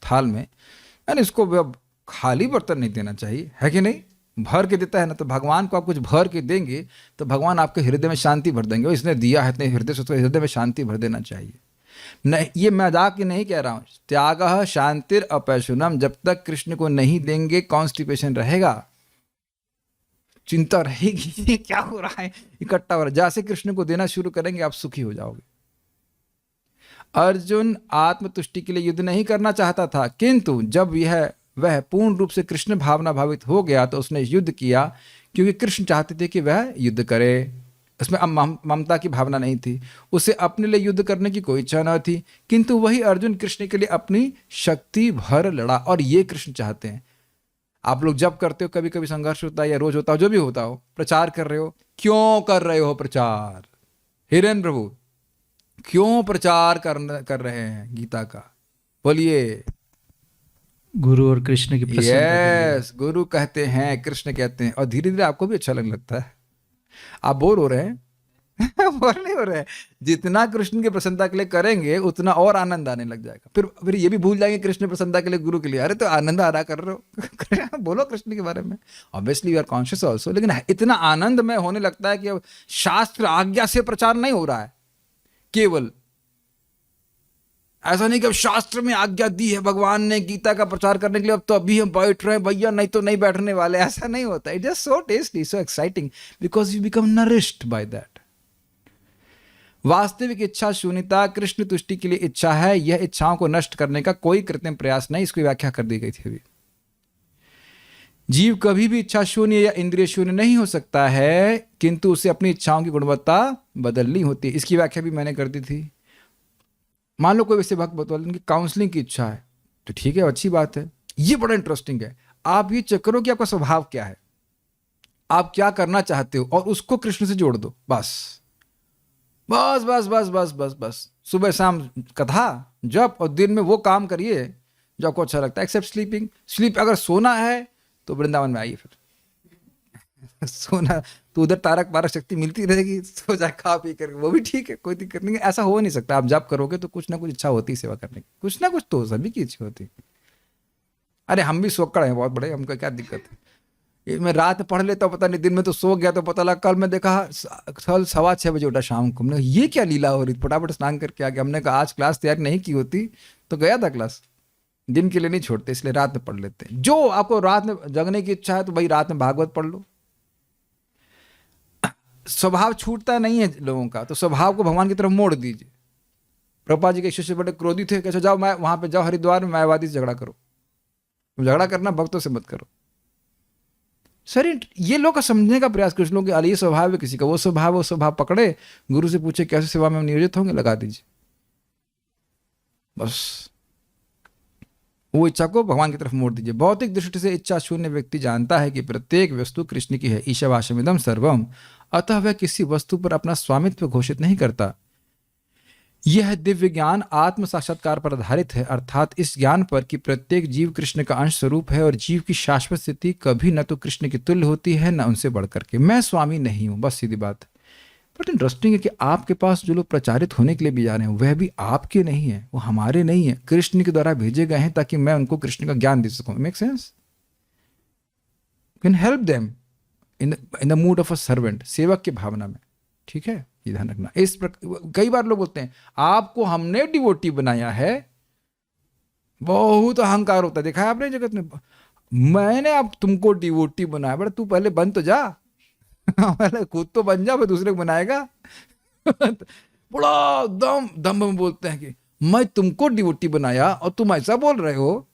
थाल में, यानी इसको अब खाली बर्तन नहीं देना चाहिए, है कि नहीं? भर के देता है ना, तो भगवान को आप कुछ भर के देंगे तो भगवान आपके हृदय में शांति भर देंगे। और इसने दिया है इतने हृदय से, तो हृदय में शांति भर देना चाहिए। नहीं, ये मजाक ही नहीं कह रहा हूं। त्यागः शांतिर अपैशुनम, जब तक कृष्ण को नहीं देंगे कॉन्स्टिपेशन रहेगा, चिंता रहेगी ये क्या हो रहा है, इकट्ठा हो रहा है। जैसे कृष्ण को देना शुरू करेंगे आप सुखी हो जाओगे। अर्जुन आत्मतुष्टि के लिए युद्ध नहीं करना चाहता था, किंतु जब वह पूर्ण रूप से कृष्ण भावना भावित हो गया तो उसने युद्ध किया, क्योंकि कृष्ण चाहते थे कि वह युद्ध करे। उसमें ममता की भावना नहीं थी, उसे अपने लिए युद्ध करने की कोई इच्छा न थी, किंतु वही अर्जुन कृष्ण के लिए अपनी शक्ति भर लड़ा। और ये कृष्ण चाहते हैं। आप लोग जब करते हो, कभी कभी संघर्ष होता है या रोज होता हो, जो भी होता हो, प्रचार कर रहे हो, क्यों कर रहे हो प्रचार? हिरेन प्रभु क्यों प्रचार कर रहे हैं गीता का? बोलिए।
गुरु और कृष्ण की प्रसन्नता के लिए।
यस, गुरु कहते हैं, कृष्ण कहते हैं, और धीरे धीरे आपको भी अच्छा लगने लगता है। आप बोर हो रहे हैं बोर नहीं हो रहे हैं। जितना कृष्ण की प्रसन्नता के लिए करेंगे उतना और आनंद आने लग जाएगा। फिर ये भी भूल जाएंगे कृष्ण प्रसन्नता के लिए, गुरु के लिए। अरे तो आनंद आ रहा कर रहे हो बोलो कृष्ण के बारे में। Obviously you are conscious also, लेकिन इतना आनंद में होने लगता है कि अब शास्त्र आज्ञा से प्रचार नहीं हो रहा है। केवल ऐसा नहीं कि अब शास्त्र में आज्ञा दी है भगवान ने गीता का प्रचार करने के लिए, अब तो अभी हम बैठ रहे हैं भैया, नहीं तो नहीं बैठने वाले। ऐसा नहीं होता। It is so tasty, so exciting, because you become nourished by that. वास्तविक इच्छा शून्यता कृष्ण तुष्टि के लिए इच्छा है। यह इच्छाओं को नष्ट करने का कोई कृत्रिम प्रयास नहीं। इसकी व्याख्या कर दी गई थी अभी। जीव कभी भी इच्छा शून्य या इंद्रिय शून्य नहीं हो सकता है, किंतु उसे अपनी इच्छाओं की गुणवत्ता बदलनी होती है। इसकी व्याख्या भी मैंने कर दी थी। मान लो कोई वैसे भक्त बता उनकी काउंसलिंग की इच्छा है, तो ठीक है, अच्छी बात है। ये बड़ा इंटरेस्टिंग है। आप ये चेक करो कि आपका स्वभाव क्या है, आप क्या करना चाहते हो, और उसको कृष्ण से जोड़ दो। बस बस बस बस बस बस बस सुबह शाम कथा जप, और दिन में वो काम करिए जो आपको अच्छा लगता है, एक्सेप्ट स्लीपिंग। स्लीप अगर सोना है तो वृंदावन में आइए। फिर सोना तो उधर तारक पारक शक्ति मिलती रहेगी, सो जाए खा पी कर, वो भी ठीक है, कोई दिक्कत नहीं है। ऐसा हो नहीं सकता। आप जब करोगे तो कुछ ना कुछ इच्छा होती है सेवा करने की, कुछ ना कुछ तो सभी की इच्छा होती है। अरे हम भी सोकड़ हैं बहुत बड़े, हमको क्या दिक्कत है। ये मैं रात में पढ़ लेता हूँ, पता नहीं दिन में तो सो गया, तो पता लगा कल मैं देखा कल 6:15 बजे उठा शाम को। हमने ये क्या लीला हो रही, फटाफट स्नान करके आ गया। हमने कहा आज क्लास तैयार नहीं की होती तो गया था क्लास। दिन के लिए नहीं छोड़ते, इसलिए रात में पढ़ लेते हैं। जो आपको रात में जगने की इच्छा है तो भाई रात में भागवत पढ़ लो। स्वभाव छूटता नहीं है लोगों का, तो स्वभाव को भगवान की तरफ मोड़ दीजिए। प्रभुपाद जी के शिष्य बड़े क्रोधी थे, कैसे जाओ मैं वहां पे जाओ हरिद्वार में मायावादी से झगड़ा करो। तुम झगड़ा करना भक्तों से मत करो। सर ये लोग का समझने का प्रयास कृष्ण लोग के ये स्वभाव है किसी का, वो स्वभाव पकड़े, गुरु से पूछे कैसे सेवा में नियोजित होंगे, लगा दीजिए बस। वो इच्छा को भगवान की तरफ मोड़ दीजिए। भौतिक दृष्टि से इच्छा शून्य व्यक्ति जानता है कि प्रत्येक वस्तु कृष्ण की है, ईशावास्यमिदं सर्वम, अतः वह किसी वस्तु पर अपना स्वामित्व घोषित नहीं करता। यह दिव्य ज्ञान आत्म साक्षात्कार पर आधारित है, अर्थात इस ज्ञान पर कि प्रत्येक जीव कृष्ण का अंश स्वरूप है और जीव की शाश्वत स्थिति कभी न तो कृष्ण की तुल्य होती है न उनसे बढ़कर के। मैं स्वामी नहीं हूं, बस सीधी बात है। बट इंटरेस्टिंग है कि आपके पास जो लोग प्रचारित होने के लिए भी जा रहे हैं वह भी आपके नहीं है, वो हमारे नहीं है, कृष्ण के द्वारा भेजे गए हैं ताकि मैं उनको कृष्ण का ज्ञान दे सकूं। Make sense? Can help them in the mood of a servant, सेवक की भावना में। ठीक है, ये ध्यान रखना। इस कई बार लोग बोलते हैं आपको हमने डिवोटी बनाया है, बहुत अहंकार होता है, देखा है आपने जगत में, मैंने अब तुमको डिवोटी बनाया, बड़ा तू पहले बन तो जा पहले खुद तो बन जा, फिर दूसरे को बनाएगा बड़ा दम में बोलते हैं कि मैं तुमको डिवोटी बनाया और तुम ऐसा बोल रहे हो,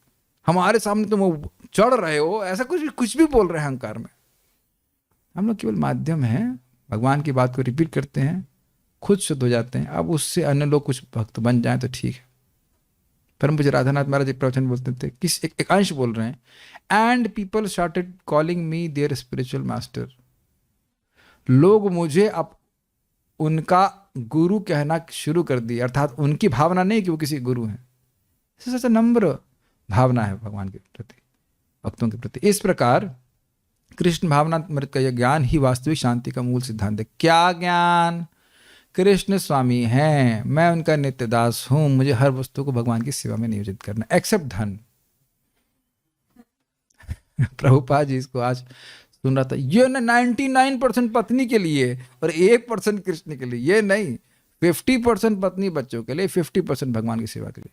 हमारे सामने तुम चढ़ रहे हो, ऐसा कुछ भी बोल रहे हैं अहंकार में। हम लोग केवल माध्यम हैं, भगवान की बात को रिपीट करते हैं, खुद शुद्ध हो जाते हैं। अब उससे अन्य लोग कुछ भक्त बन जाएं तो ठीक है। परम पूज्य राधानाथ महाराज एक प्रवचन बोलते थे, किस एक अंश बोल रहे हैं, and people started calling me their spiritual master. लोग मुझे अब उनका गुरु कहना शुरू कर दिया, अर्थात उनकी भावना नहीं कि वो किसी गुरु हैं, सच नम्र भावना है भगवान के प्रति, भक्तों के प्रति। इस प्रकार कृष्ण भावनामृत का यह ज्ञान ही वास्तविक शांति का मूल सिद्धांत है। क्या ज्ञान? कृष्ण स्वामी हैं, मैं उनका नित्य दास हूं, मुझे हर वस्तु को भगवान की सेवा में नियोजित करना, एक्सेप्ट धन। प्रभुपाद जी इसको आज सुन रहा था, ये 99% पत्नी के लिए और 1% कृष्ण के लिए, ये नहीं, 50% पत्नी बच्चों के लिए, 50% भगवान की सेवा के लिए,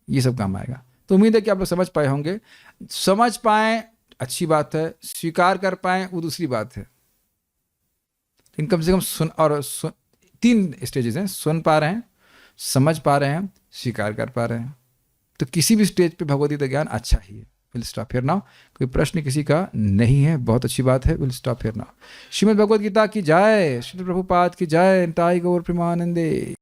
ये सब काम आएगा। तो उम्मीद है कि आप लोग समझ पाए होंगे। समझ पाए अच्छी बात है, स्वीकार कर पाए वो दूसरी बात है, लेकिन कम से कम सुन 3 स्टेजेस हैं, सुन पा रहे हैं, समझ पा रहे हैं, स्वीकार कर पा रहे हैं, तो किसी भी स्टेज पे भगवद्गीता ज्ञान अच्छा ही है। Will stop here now. कोई प्रश्न किसी का नहीं है, बहुत अच्छी बात है। Will stop here now. Shrimad Bhagavad Gita की जय, श्री प्रभुपाद की जय, निताई गौर प्रेमानंदे।